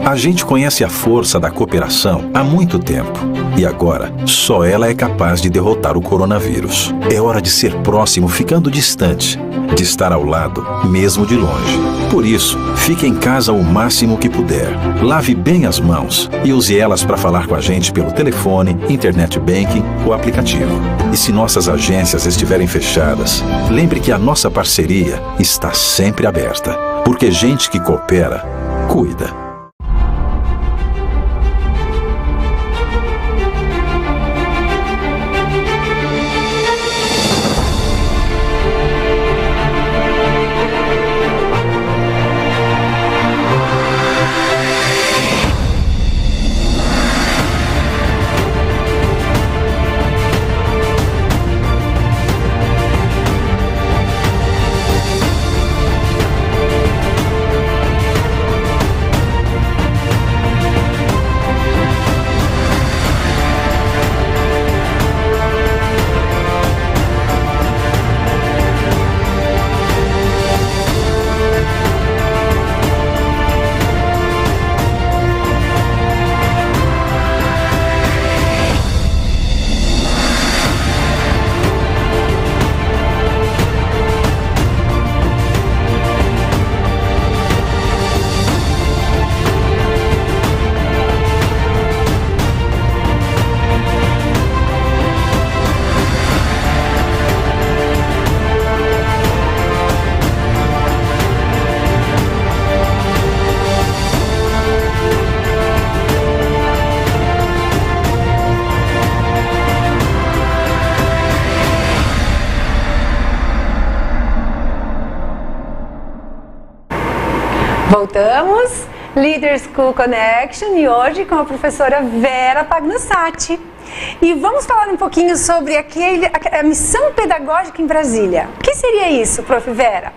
Speaker 4: A gente conhece a força da cooperação há muito tempo. E agora, só ela é capaz de derrotar o coronavírus. É hora de ser próximo ficando distante, de estar ao lado, mesmo de longe. Por isso, fique em casa o máximo que puder. Lave bem as mãos e use elas para falar com a gente pelo telefone, internet banking ou aplicativo. E se nossas agências estiverem fechadas, lembre que a nossa parceria está sempre aberta. Porque gente que coopera, cuida.
Speaker 1: Voltamos, Leader School Connection, e hoje com a professora Vera Pagnussati. E vamos falar um pouquinho sobre a missão pedagógica em Brasília. O que seria isso, prof. Vera?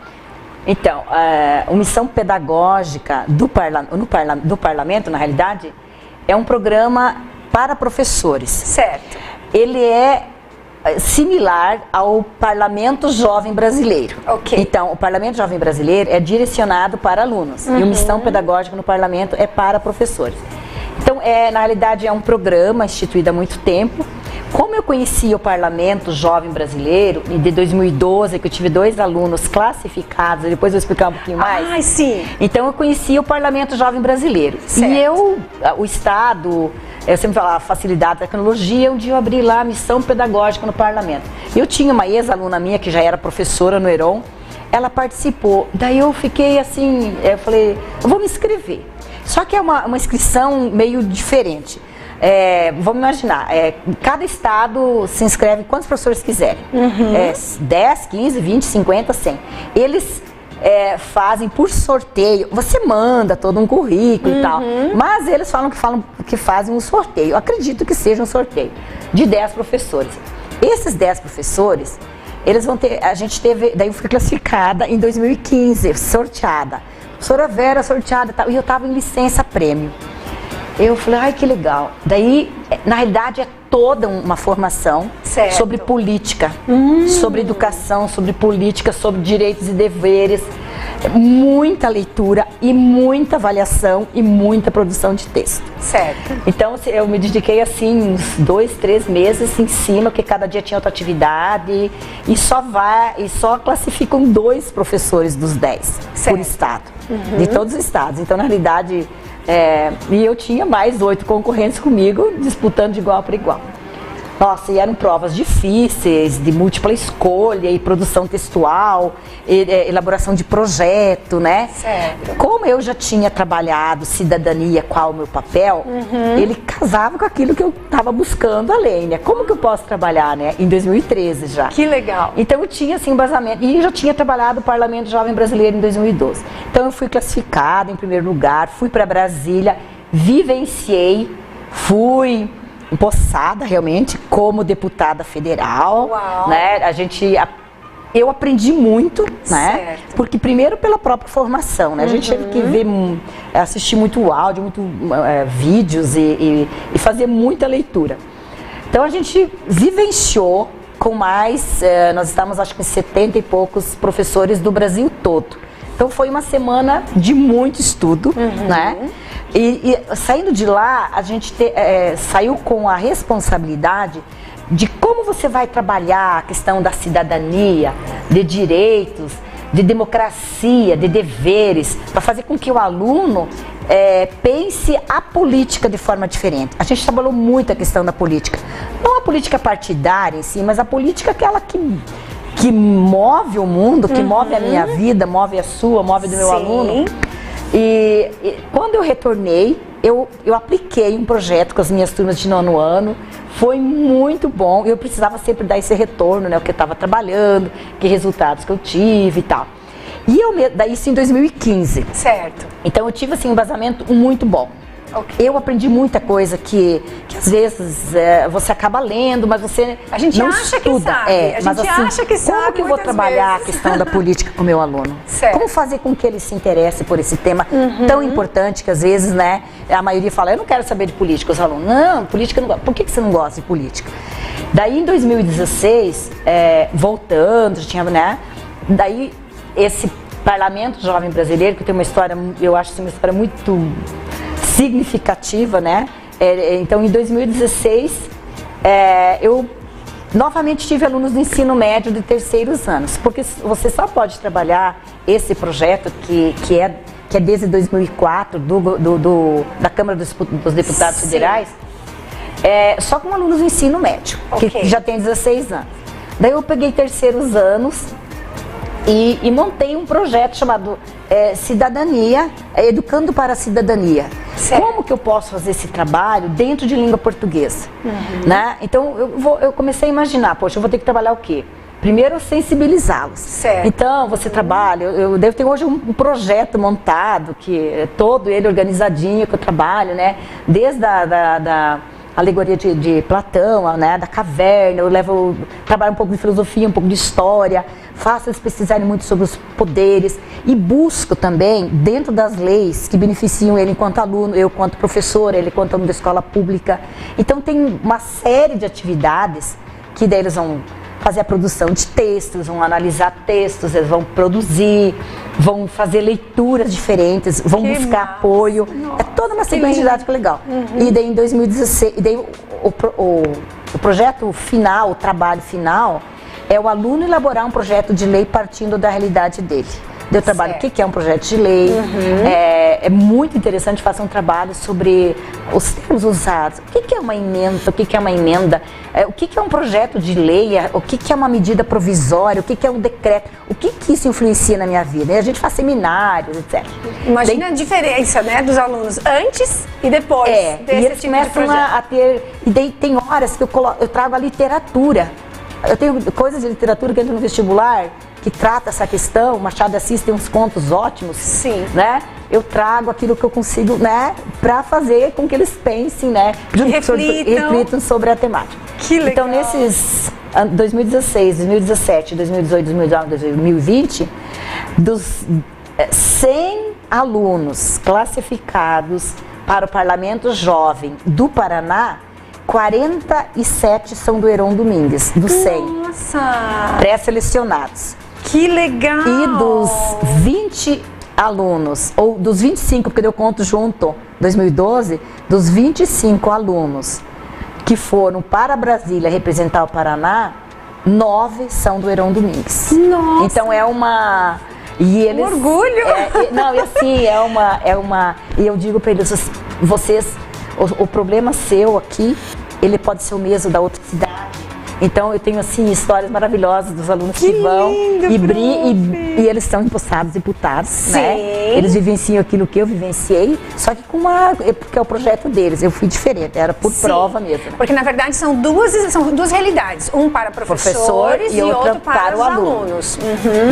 Speaker 2: Então, a missão pedagógica do parlamento, na realidade, é um programa para professores.
Speaker 1: Certo.
Speaker 2: Ele é similar ao Parlamento Jovem Brasileiro.
Speaker 1: Ok.
Speaker 2: Então, o Parlamento Jovem Brasileiro é direcionado para alunos e a missão pedagógica no parlamento é para professores. Então, na realidade, é um programa instituído há muito tempo. Como eu conheci o Parlamento Jovem Brasileiro, de 2012, que eu tive 2 alunos classificados, depois eu vou explicar um pouquinho mais.
Speaker 1: Ah, sim.
Speaker 2: Então, eu conheci o Parlamento Jovem Brasileiro.
Speaker 1: Certo.
Speaker 2: E o Estado, eu sempre falava facilidade da tecnologia, um dia eu abri lá a missão pedagógica no parlamento. Eu tinha uma ex-aluna minha, que já era professora no Heron, ela participou. Daí eu fiquei assim, eu falei, eu vou me inscrever. Só que é uma inscrição meio diferente. Vamos imaginar, cada estado se inscreve quantos professores quiserem. 10, 15, 20, 50, 100. Eles fazem por sorteio, você manda todo um currículo e tal, mas eles falam que fazem um sorteio. Eu acredito que seja um sorteio de 10 professores. Esses 10 professores, eles vão ter, a gente teve, daí eu fui classificada em 2015, sorteada. Professora Vera sorteada e tal, e eu estava em licença prêmio. Eu falei, ai que legal. Daí, na realidade, é toda uma formação sobre política, sobre educação, sobre política, sobre direitos e deveres. Muita leitura e muita avaliação e muita produção de texto.
Speaker 1: Certo.
Speaker 2: Então, eu me dediquei assim, uns 2, 3 meses em cima, porque cada dia tinha outra atividade e só classificam 2 professores dos 10 por estado, de todos os estados. Então, na realidade, e eu tinha mais 8 concorrentes comigo, disputando de igual para igual. Nossa, e eram provas difíceis, de múltipla escolha e produção textual, elaboração de projeto, né?
Speaker 1: Certo.
Speaker 2: Como eu já tinha trabalhado cidadania, qual o meu papel, ele casava com aquilo que eu estava buscando além, né? Como que eu posso trabalhar, né? Em 2013 já.
Speaker 1: Que legal.
Speaker 2: Então eu tinha, assim, embasamento. E eu já tinha trabalhado no Parlamento Jovem Brasileiro em 2012. Então eu fui classificada em primeiro lugar, fui para Brasília, vivenciei, fui empossada realmente como deputada federal.
Speaker 1: Uau.
Speaker 2: Né? Eu aprendi muito, né?
Speaker 1: Certo.
Speaker 2: Porque primeiro pela própria formação, né? A gente teve que assistir muito áudio, muito vídeos e fazer muita leitura. Então a gente vivenciou com mais, nós estávamos acho que 70 e poucos professores do Brasil todo. Então foi uma semana de muito estudo, né? E saindo de lá, a gente saiu com a responsabilidade de como você vai trabalhar a questão da cidadania, de direitos, de democracia, de deveres, para fazer com que o aluno pense a política de forma diferente. A gente trabalhou muito a questão da política. Não a política partidária em si, mas a política aquela que move o mundo, que move a minha vida, move a sua, move do meu aluno. E quando eu retornei, eu apliquei um projeto com as minhas turmas de 9º ano, foi muito bom, eu precisava sempre dar esse retorno, né, o que eu estava trabalhando, que resultados que eu tive e tal. E daí isso em 2015.
Speaker 1: Certo.
Speaker 2: Então eu tive assim um embasamento muito bom.
Speaker 1: Okay.
Speaker 2: Eu aprendi muita coisa que às vezes você acaba lendo, mas você
Speaker 1: a gente
Speaker 2: não
Speaker 1: acha
Speaker 2: estuda.
Speaker 1: Que sabe. A gente acha que sabe.
Speaker 2: Como que eu vou trabalhar a questão da política com o meu aluno?
Speaker 1: Certo.
Speaker 2: Como fazer com que ele se interesse por esse tema tão importante que às vezes, né, a maioria fala, eu não quero saber de política. Os alunos, não, política não gosta. Por que você não gosta de política? Daí em 2016, voltando, tinha, né, daí esse Parlamento Jovem Brasileiro, que tem uma história, eu acho uma história muito significativa, né? Então, em 2016, eu novamente tive alunos do ensino médio de terceiros anos, porque você só pode trabalhar esse projeto que é desde 2004 da Câmara dos Deputados Federais, só com alunos do ensino médio, que já tem 16 anos. Daí eu peguei terceiros anos e montei um projeto chamado Cidadania, Educando para a Cidadania. Certo. Como que eu posso fazer esse trabalho dentro de língua portuguesa? Né? Então eu comecei a imaginar, poxa, eu vou ter que trabalhar o quê? primeiro sensibilizá-los.
Speaker 1: Certo.
Speaker 2: Então, você trabalha, eu devo ter hoje um projeto montado, que é todo ele organizadinho, que eu trabalho, né? Desde da alegoria de Platão, né? Da caverna, trabalho um pouco de filosofia, um pouco de história, faço eles pesquisarem muito sobre os poderes e busco também, dentro das leis que beneficiam ele enquanto aluno, eu enquanto professora, ele enquanto aluno da escola pública. Então, tem uma série de atividades que daí eles vão fazer a produção de textos, vão analisar textos, eles vão produzir, vão fazer leituras diferentes, vão buscar apoio. Nossa, é toda uma sequência didática legal. E daí em 2016, o projeto final, o trabalho final, é o aluno elaborar um projeto de lei partindo da realidade dele. Eu trabalho o que é um projeto de lei, é muito interessante fazer um trabalho sobre os termos usados, o que é uma emenda, o que é uma emenda, o que é um projeto de lei, o que é uma medida provisória, o que é um decreto, o que isso influencia na minha vida. E a gente faz seminários, etc.
Speaker 1: Imagina a diferença, né, dos alunos antes e depois desse
Speaker 2: e eles
Speaker 1: tipo de
Speaker 2: começam
Speaker 1: projeto.
Speaker 2: a ter, e daí tem horas que eu trago a literatura. Eu tenho coisas de literatura que entra no vestibular que trata essa questão. Machado de Assis tem uns contos ótimos,
Speaker 1: Sim.
Speaker 2: né? Eu trago aquilo que eu consigo, né, para fazer com que eles pensem, né, reflitam sobre a temática.
Speaker 1: Que legal.
Speaker 2: Então, nesses 2016, 2017, 2018, 2019, 2020, dos 100 alunos classificados para o Parlamento Jovem do Paraná, 47 são do Heron Domingues, dos 100.
Speaker 1: Nossa!
Speaker 2: Pré-selecionados.
Speaker 1: Que legal!
Speaker 2: E dos 20 alunos, ou dos 25, porque eu conto junto, 2012, dos 25 alunos que foram para Brasília representar o Paraná, 9 são do Heron Domingues.
Speaker 1: Nossa!
Speaker 2: Então é uma... E eles,
Speaker 1: um orgulho!
Speaker 2: Não, e assim, e eu digo para eles, vocês, o problema seu aqui, ele pode ser o mesmo da outra cidade. Então eu tenho assim histórias maravilhosas dos alunos que vão e eles são empossados e imputados, né? Eles vivenciam aquilo que eu vivenciei, só que porque é o projeto deles, eu fui diferente, era por prova mesmo. Né?
Speaker 1: Porque na verdade são duas realidades, um para professores e outro para os alunos.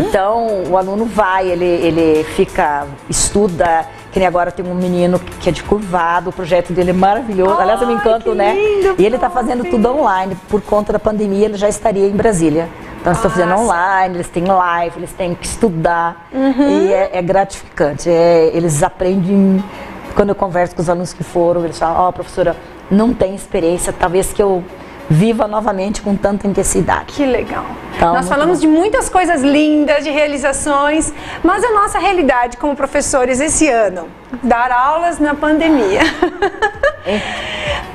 Speaker 2: Então o aluno vai, ele estuda. Que nem agora tem um menino que é de Curvado, o projeto dele é maravilhoso. Aliás, eu me encanto, né?
Speaker 1: Lindo,
Speaker 2: e ele está fazendo tudo online. Por conta da pandemia, ele já estaria em Brasília. Então, eles estão fazendo online, eles têm live, eles têm que estudar. E é gratificante. Eles aprendem. Quando eu converso com os alunos que foram, eles falam: professora, não tem experiência, talvez que eu viva novamente com tanta intensidade.
Speaker 1: Que legal.
Speaker 2: Então,
Speaker 1: nós falamos de muitas coisas lindas, de realizações, mas a nossa realidade como professores esse ano, dar aulas na pandemia.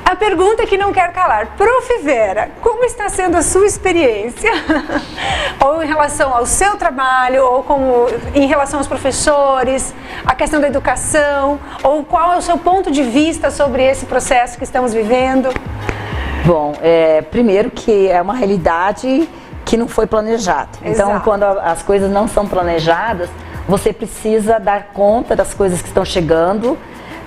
Speaker 1: A pergunta que não quer calar, Prof. Vera, como está sendo a sua experiência? Ou em relação ao seu trabalho, ou em relação aos professores, a questão da educação, ou qual é o seu ponto de vista sobre esse processo que estamos vivendo?
Speaker 2: Bom, primeiro que é uma realidade que não foi planejada. Então,
Speaker 1: Exato.
Speaker 2: Quando as coisas não são planejadas, você precisa dar conta das coisas que estão chegando,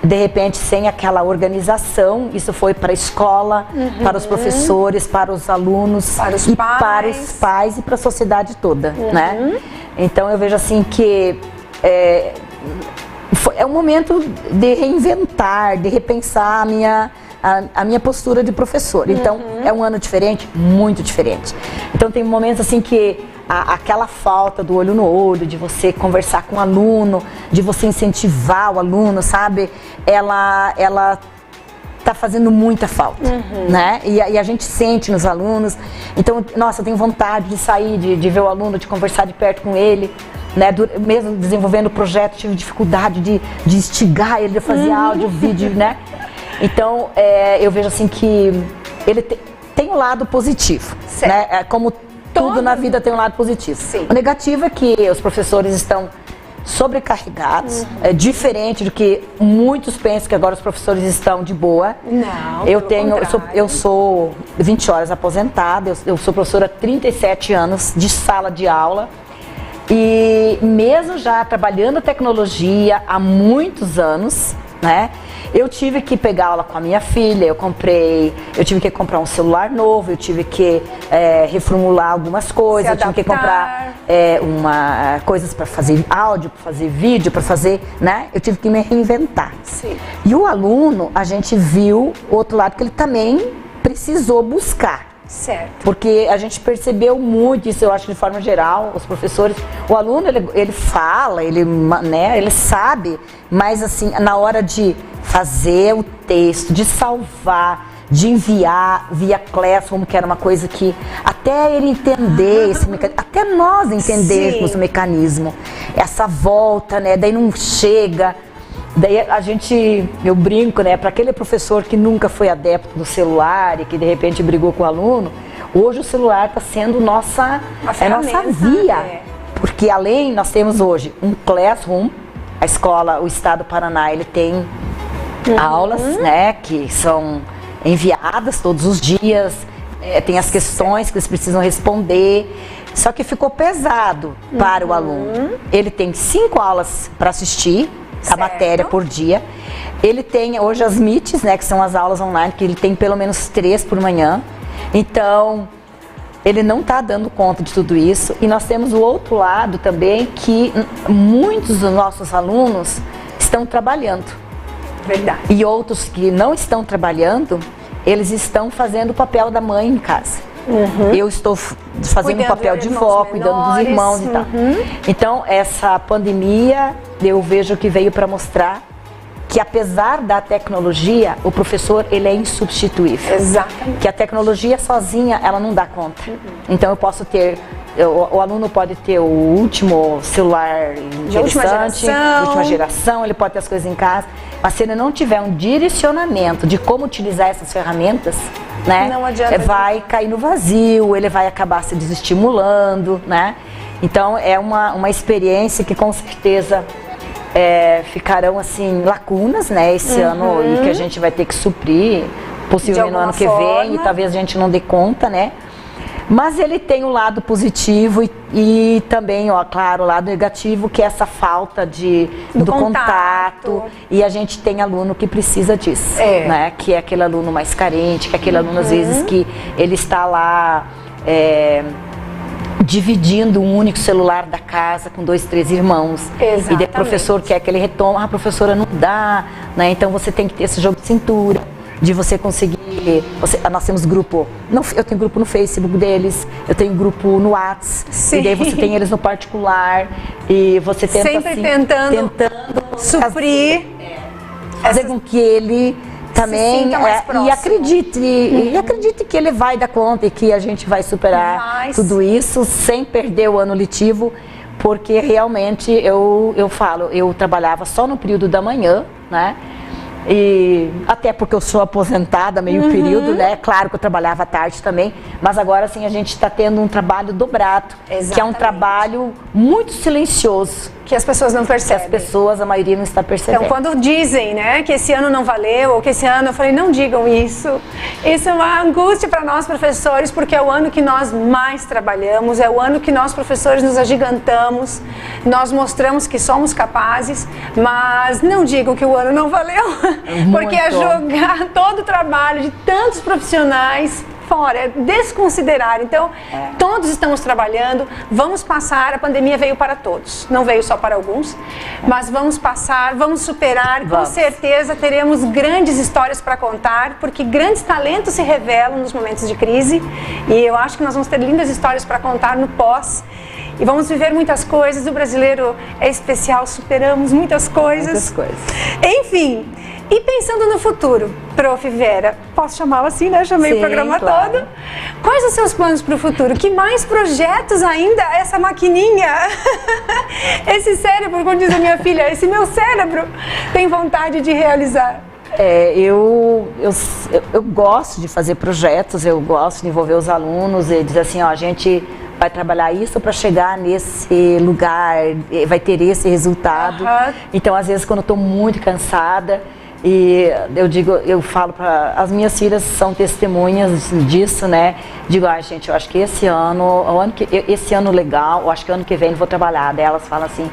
Speaker 2: de repente sem aquela organização. Isso foi para a escola, para os professores, para os alunos,
Speaker 1: para os pais.
Speaker 2: para os pais e para a sociedade toda, né? Então eu vejo assim que é um momento de reinventar, de repensar a minha postura de professor. Então, é um ano diferente, muito diferente. Então, tem momentos assim que aquela falta do olho no olho, de você conversar com o aluno, de você incentivar o aluno, sabe? Ela tá fazendo muita falta, né? E a gente sente nos alunos. Então, nossa, eu tenho vontade de sair, de ver o aluno, de conversar de perto com ele. Né, mesmo desenvolvendo o projeto, tive dificuldade de instigar ele a fazer áudio, vídeo, né? Então, eu vejo assim que ele tem um lado positivo, né? Como tudo na vida tem um lado positivo.
Speaker 1: Sim.
Speaker 2: O negativo é que os professores estão sobrecarregados, é diferente do que muitos pensam que agora os professores estão de boa.
Speaker 1: Não,
Speaker 2: eu sou 20 horas aposentada, eu sou professora há 37 anos de sala de aula. E mesmo já trabalhando tecnologia há muitos anos, né? Eu tive que pegar aula com a minha filha, eu tive que comprar um celular novo, eu tive que reformular algumas coisas, eu tive que comprar coisas para fazer áudio, para fazer vídeo, para fazer, né? Eu tive que me reinventar.
Speaker 1: Sim.
Speaker 2: E o aluno, a gente viu o outro lado que ele também precisou buscar.
Speaker 1: Certo.
Speaker 2: Porque a gente percebeu muito isso, eu acho que de forma geral, os professores, o aluno ele fala, ele sabe, mas assim, na hora de fazer o texto, de salvar, de enviar via Classroom, que era uma coisa que até ele entender esse mecanismo, até nós entendermos o mecanismo, essa volta, né, daí não chega. Daí eu brinco, né, para aquele professor que nunca foi adepto do celular e que de repente brigou com o aluno, hoje o celular está sendo nossa via. Porque além, nós temos hoje um Classroom, a escola, o Estado do Paraná, ele tem aulas, né, que são enviadas todos os dias, tem as questões que eles precisam responder, só que ficou pesado para o aluno. Ele tem 5 aulas para assistir, a matéria por dia. Ele tem hoje as Meets, né, que são as aulas online, que ele tem pelo menos 3 por manhã. Então, ele não está dando conta de tudo isso. E nós temos o outro lado também, que muitos dos nossos alunos estão trabalhando.
Speaker 1: Verdade.
Speaker 2: E outros que não estão trabalhando, eles estão fazendo o papel da mãe em casa. Eu estou fazendo o papel de vó, cuidando dos irmãos e tal. Então, essa pandemia, eu vejo que veio para mostrar que apesar da tecnologia, o professor, ele é insubstituível.
Speaker 1: Exatamente.
Speaker 2: Que a tecnologia sozinha, ela não dá conta. Então, eu posso ter... O aluno pode ter o último celular interessante, de última geração, ele pode ter as coisas em casa, mas se ele não tiver um direcionamento de como utilizar essas ferramentas, né,
Speaker 1: não adianta,
Speaker 2: vai cair no vazio, ele vai acabar se desestimulando, né? Então é uma experiência que com certeza ficarão assim lacunas, né, esse ano, e que a gente vai ter que suprir, possivelmente no ano que vem, e talvez a gente não dê conta, né? Mas ele tem o lado positivo e também, ó, claro, o lado negativo, que é essa falta do contato. E a gente tem aluno que precisa disso, né? Que é aquele aluno mais carente, que é aquele aluno, às vezes, que ele está lá dividindo um único celular da casa com 2, 3 irmãos.
Speaker 1: Exatamente.
Speaker 2: E daí o professor quer que ele retome, a professora não dá, né? Então você tem que ter esse jogo de cintura, de você conseguir... nós temos grupo, eu tenho grupo no Facebook deles, eu tenho grupo no WhatsApp, e daí você tem eles no particular, e você tenta
Speaker 1: sempre
Speaker 2: assim,
Speaker 1: tentando suprir,
Speaker 2: fazer com que ele também e acredite que ele vai dar conta e que a gente vai superar tudo isso sem perder o ano letivo, porque realmente eu trabalhava só no período da manhã, né? E até porque eu sou aposentada, meio período, né? Claro que eu trabalhava à tarde também, mas agora sim a gente está tendo um trabalho dobrado, que é um trabalho muito silencioso.
Speaker 1: Que as pessoas não percebem.
Speaker 2: Que as pessoas, a maioria não está percebendo.
Speaker 1: Então, quando dizem, né, que esse ano não valeu, ou que esse ano, eu falei, não digam isso. Isso é uma angústia para nós professores, porque é o ano que nós mais trabalhamos, é o ano que nós professores nos agigantamos, nós mostramos que somos capazes, mas não digam que o ano não valeu, porque é jogar todo o trabalho de tantos profissionais fora, é desconsiderar. Então, todos estamos trabalhando, vamos passar, a pandemia veio para todos, não veio só para alguns, mas vamos passar, vamos superar, com certeza teremos grandes histórias para contar, porque grandes talentos se revelam nos momentos de crise, e eu acho que nós vamos ter lindas histórias para contar no pós, e vamos viver muitas coisas. O brasileiro é especial, superamos muitas coisas. Enfim, e pensando no futuro, Prof. Vera, posso chamá-la assim, né? Chamei o programa todo. Quais os seus planos para o futuro? Que mais projetos ainda essa maquininha, esse cérebro, como diz a minha filha, esse meu cérebro tem vontade de realizar?
Speaker 2: Eu gosto de fazer projetos, eu gosto de envolver os alunos e dizer assim, ó, a gente vai trabalhar isso para chegar nesse lugar, vai ter esse resultado. Então, às vezes, quando eu estou muito cansada, e eu falo para as minhas filhas, são testemunhas disso, né? Digo, gente, eu acho que esse ano legal, eu acho que ano que vem eu vou trabalhar. Daí elas falam assim,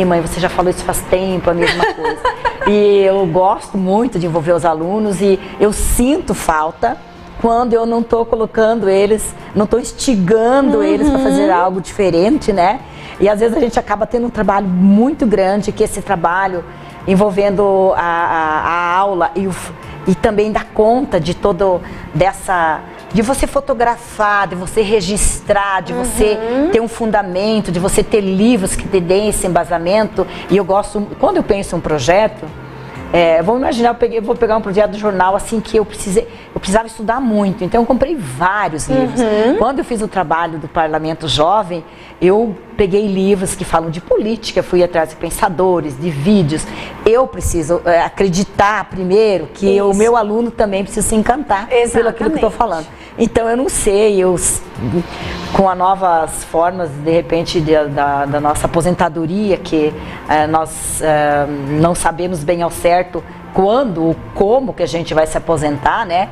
Speaker 2: mãe, você já falou isso faz tempo, a mesma coisa. E eu gosto muito de envolver os alunos e eu sinto falta quando eu não estou colocando eles, não estou instigando eles para fazer algo diferente, né? E às vezes a gente acaba tendo um trabalho muito grande, que esse trabalho envolvendo a aula e também dar conta de todo dessa... de você fotografar, de você registrar, de você ter um fundamento, de você ter livros que te deem esse embasamento. E eu gosto, quando eu penso em um projeto, vamos imaginar, eu vou pegar um projeto do jornal assim que eu precisava estudar muito, então eu comprei vários livros. Quando eu fiz o trabalho do Parlamento Jovem, eu peguei livros que falam de política, fui atrás de pensadores, de vídeos. Eu preciso acreditar primeiro que o meu aluno também precisa se encantar pelo aquilo que eu estou falando. Então eu não sei, com as novas formas, de repente, da nossa aposentadoria, que nós não sabemos bem ao certo quando ou como que a gente vai se aposentar, né?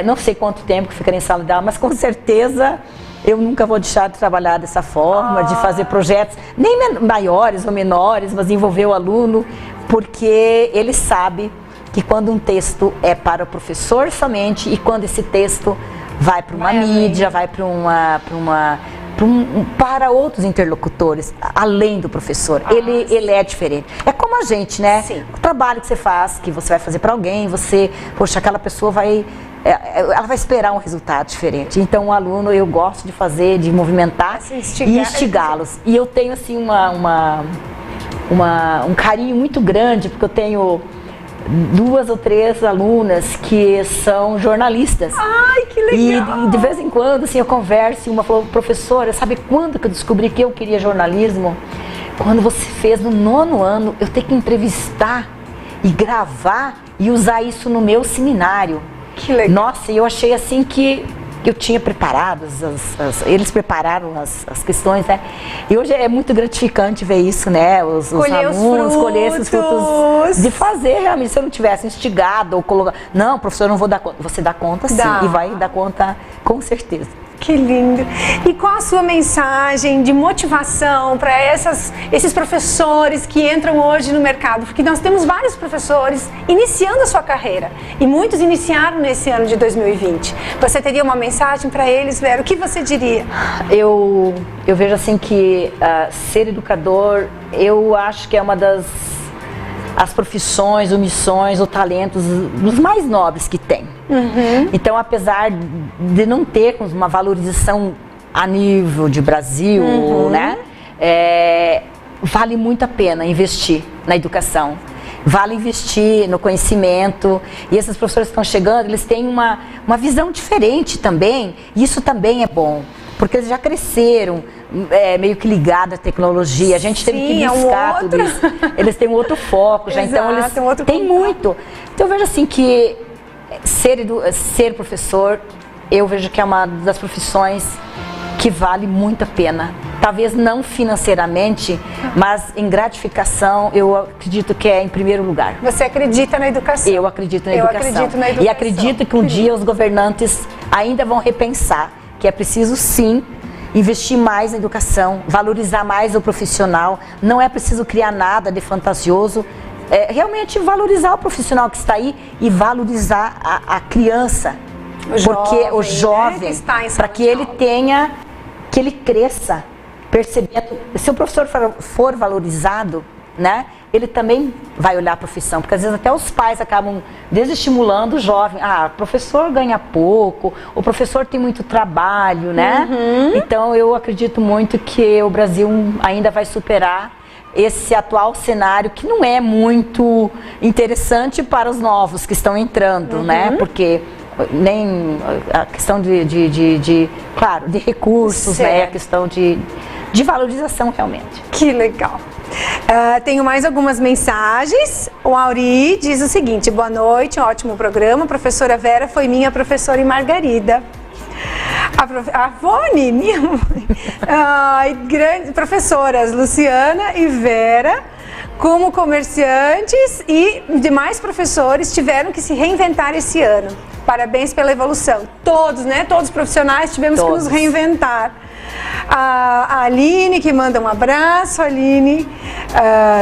Speaker 2: Não sei quanto tempo que ficarei em sala de aula, mas com certeza eu nunca vou deixar de trabalhar dessa forma, de fazer projetos, nem maiores ou menores, mas envolver o aluno, porque ele sabe que quando um texto é para o professor somente e quando esse texto vai para uma mídia, vai para outros interlocutores, além do professor, ele é diferente. É como a gente, né? Sim. O trabalho que você faz, que você vai fazer para alguém, poxa, aquela pessoa ela vai esperar um resultado diferente. Então, o aluno, eu gosto de fazer, de movimentar e instigá-los. E eu tenho, assim, um carinho muito grande, porque eu tenho 2 ou 3 alunas que são jornalistas.
Speaker 1: Ai, que legal!
Speaker 2: E de vez em quando, assim, eu converso e uma falou, professora, sabe quando que eu descobri que eu queria jornalismo? Quando você fez no 9º ano, eu tenho que entrevistar e gravar e usar isso no meu seminário.
Speaker 1: Que legal!
Speaker 2: Nossa, eu achei assim que eu tinha preparado, eles prepararam as questões, né? E hoje é muito gratificante ver isso, né? Os alunos colher esses frutos de fazer realmente. Se eu não tivesse instigado ou colocado, não, professor, eu não vou dar conta. Você dá conta sim, e vai dar conta com certeza.
Speaker 1: Que lindo! E qual a sua mensagem de motivação para esses professores que entram hoje no mercado? Porque nós temos vários professores iniciando a sua carreira e muitos iniciaram nesse ano de 2020. Você teria uma mensagem para eles, Vera? O que você diria?
Speaker 2: Eu vejo assim que ser educador, eu acho que é uma das profissões, ou missões, ou talentos dos mais nobres que tem. Então, apesar de não termos uma valorização a nível de Brasil, né, vale muito a pena investir na educação. Vale investir no conhecimento. E esses professores que estão chegando, eles têm uma visão diferente também. E isso também é bom, porque eles já cresceram meio que ligado à tecnologia. A gente teve que buscar tudo isso. Eles têm um outro foco já. Então eles têm muito. Então eu vejo assim que ser professor, eu vejo que é uma das profissões que vale muito a pena. Talvez não financeiramente, mas em gratificação, eu acredito que é em primeiro lugar.
Speaker 1: Você acredita na educação?
Speaker 2: Eu acredito na educação.
Speaker 1: Acredito na educação.
Speaker 2: E acredito que um dia os governantes ainda vão repensar que é preciso sim investir mais na educação, valorizar mais o profissional. Não é preciso criar nada de fantasioso. Realmente valorizar o profissional que está aí e valorizar a criança, o jovem, para que ele tenha, que ele cresça, percebendo. Se o professor for valorizado, né, ele também vai olhar a profissão, porque às vezes até os pais acabam desestimulando o jovem. O professor ganha pouco, o professor tem muito trabalho, né? Então eu acredito muito que o Brasil ainda vai superar esse atual cenário que não é muito interessante para os novos que estão entrando, né? Porque nem a questão claro, de recursos, né? A questão de valorização realmente.
Speaker 1: Que legal! Tenho mais algumas mensagens. O Auri diz o seguinte: boa noite, um ótimo programa. A professora Vera foi minha professora em Margarida. A Vone, minha mãe. Grandes professoras Luciana e Vera, como comerciantes e demais professores, tiveram que se reinventar esse ano. Parabéns pela evolução. Todos, né? Todos os profissionais tivemos que nos reinventar. A Aline, que manda um abraço, a Aline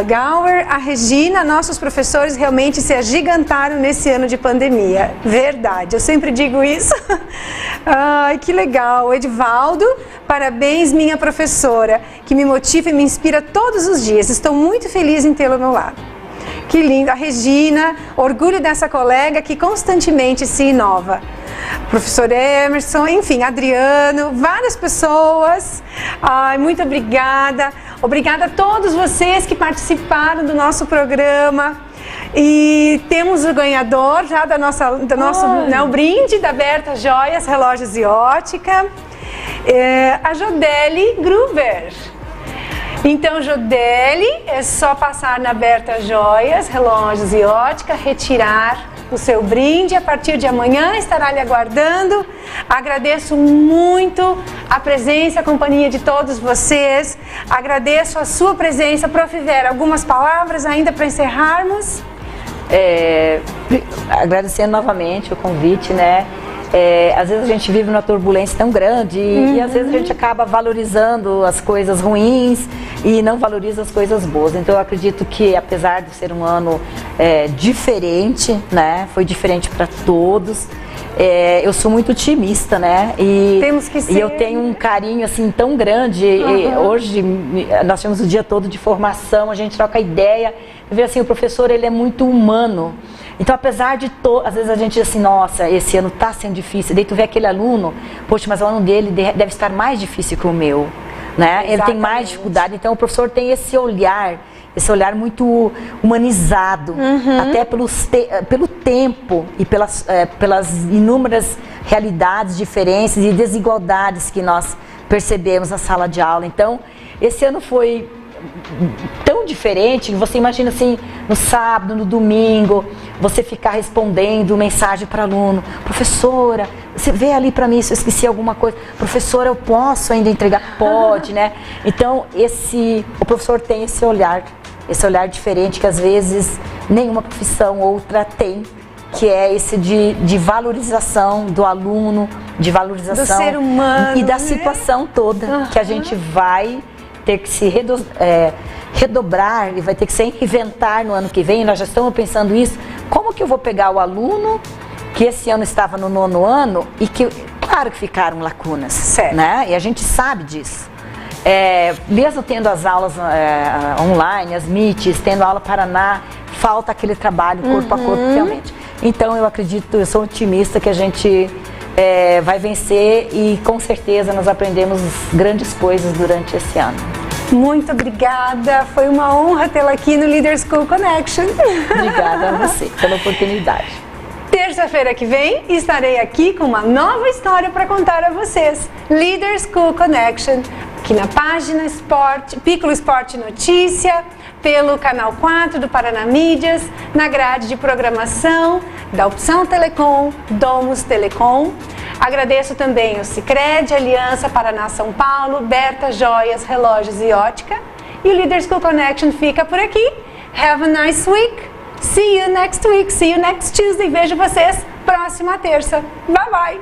Speaker 1: Gauer, a Regina, nossos professores realmente se agigantaram nesse ano de pandemia. Verdade, eu sempre digo isso. Ai, que legal. Edivaldo, parabéns, minha professora, que me motiva e me inspira todos os dias. Estou muito feliz em tê-lo ao meu lado. Que lindo. A Regina, orgulho dessa colega que constantemente se inova. Professor Emerson, enfim, Adriano, várias pessoas. Ai, muito obrigada. Obrigada a todos vocês que participaram do nosso programa. E temos o ganhador já do nosso o brinde da Berta Joias, Relógios e Ótica, a Jodeli Gruber. Então, Jodeli, é só passar na Berta Joias, Relógios e Ótica, retirar o seu brinde. A partir de amanhã estará lhe aguardando. Agradeço muito a presença, a companhia de todos vocês. Agradeço a sua presença. Prof. Vera, algumas palavras ainda para encerrarmos?
Speaker 2: Agradecendo novamente o convite, né? Às vezes a gente vive numa turbulência tão grande e às vezes a gente acaba valorizando as coisas ruins e não valoriza as coisas boas. Então eu acredito que, apesar de ser um ano diferente, né? Foi diferente para todos. Eu sou muito otimista, né?
Speaker 1: Temos que ser.
Speaker 2: E eu tenho um carinho assim tão grande. Hoje nós temos o dia todo de formação, a gente troca ideia. Eu vejo assim, o professor, ele é muito humano. Então, apesar de às vezes a gente diz assim, nossa, esse ano está sendo difícil. Daí tu vê aquele aluno, poxa, mas o aluno dele deve estar mais difícil que o meu, né? Ele tem mais dificuldade. Então, o professor tem esse olhar muito humanizado, até pelo tempo e pelas inúmeras realidades, diferenças e desigualdades que nós percebemos na sala de aula. Então, esse ano foi tão diferente que você imagina assim, no sábado, no domingo, você ficar respondendo mensagem para aluno: professora, você vê ali para mim se eu esqueci alguma coisa, professora, eu posso ainda entregar? Pode, né? Então o professor tem esse olhar diferente que às vezes nenhuma profissão outra tem, que é esse de valorização do aluno, de valorização
Speaker 1: do ser humano
Speaker 2: e da situação toda, que a gente vai ter que se redobrar e vai ter que se reinventar no ano que vem. Nós já estamos pensando isso. Como que eu vou pegar o aluno que esse ano estava no 9º ano e que, claro que ficaram lacunas,
Speaker 1: certo,
Speaker 2: né? E a gente sabe disso. Mesmo tendo as aulas online, as meets, tendo aula Paraná, falta aquele trabalho corpo a corpo realmente. Então eu acredito, eu sou otimista que a gente vai vencer e com certeza nós aprendemos grandes coisas durante esse ano.
Speaker 1: Muito obrigada, foi uma honra tê-la aqui no Leader School Connection.
Speaker 2: Obrigada a você pela oportunidade.
Speaker 1: Terça-feira que vem estarei aqui com uma nova história para contar a vocês. Leader School Connection, aqui na página Piccolo Esporte Notícia, pelo canal 4 do Paraná Mídias, na grade de programação da Opção Telecom, Domus Telecom. Agradeço também o Sicredi, Aliança Paraná São Paulo, Berta Joias, Relógios e Ótica. E o Leader School Connection fica por aqui. Have a nice week. See you next week. See you next Tuesday. Vejo vocês próxima terça. Bye bye.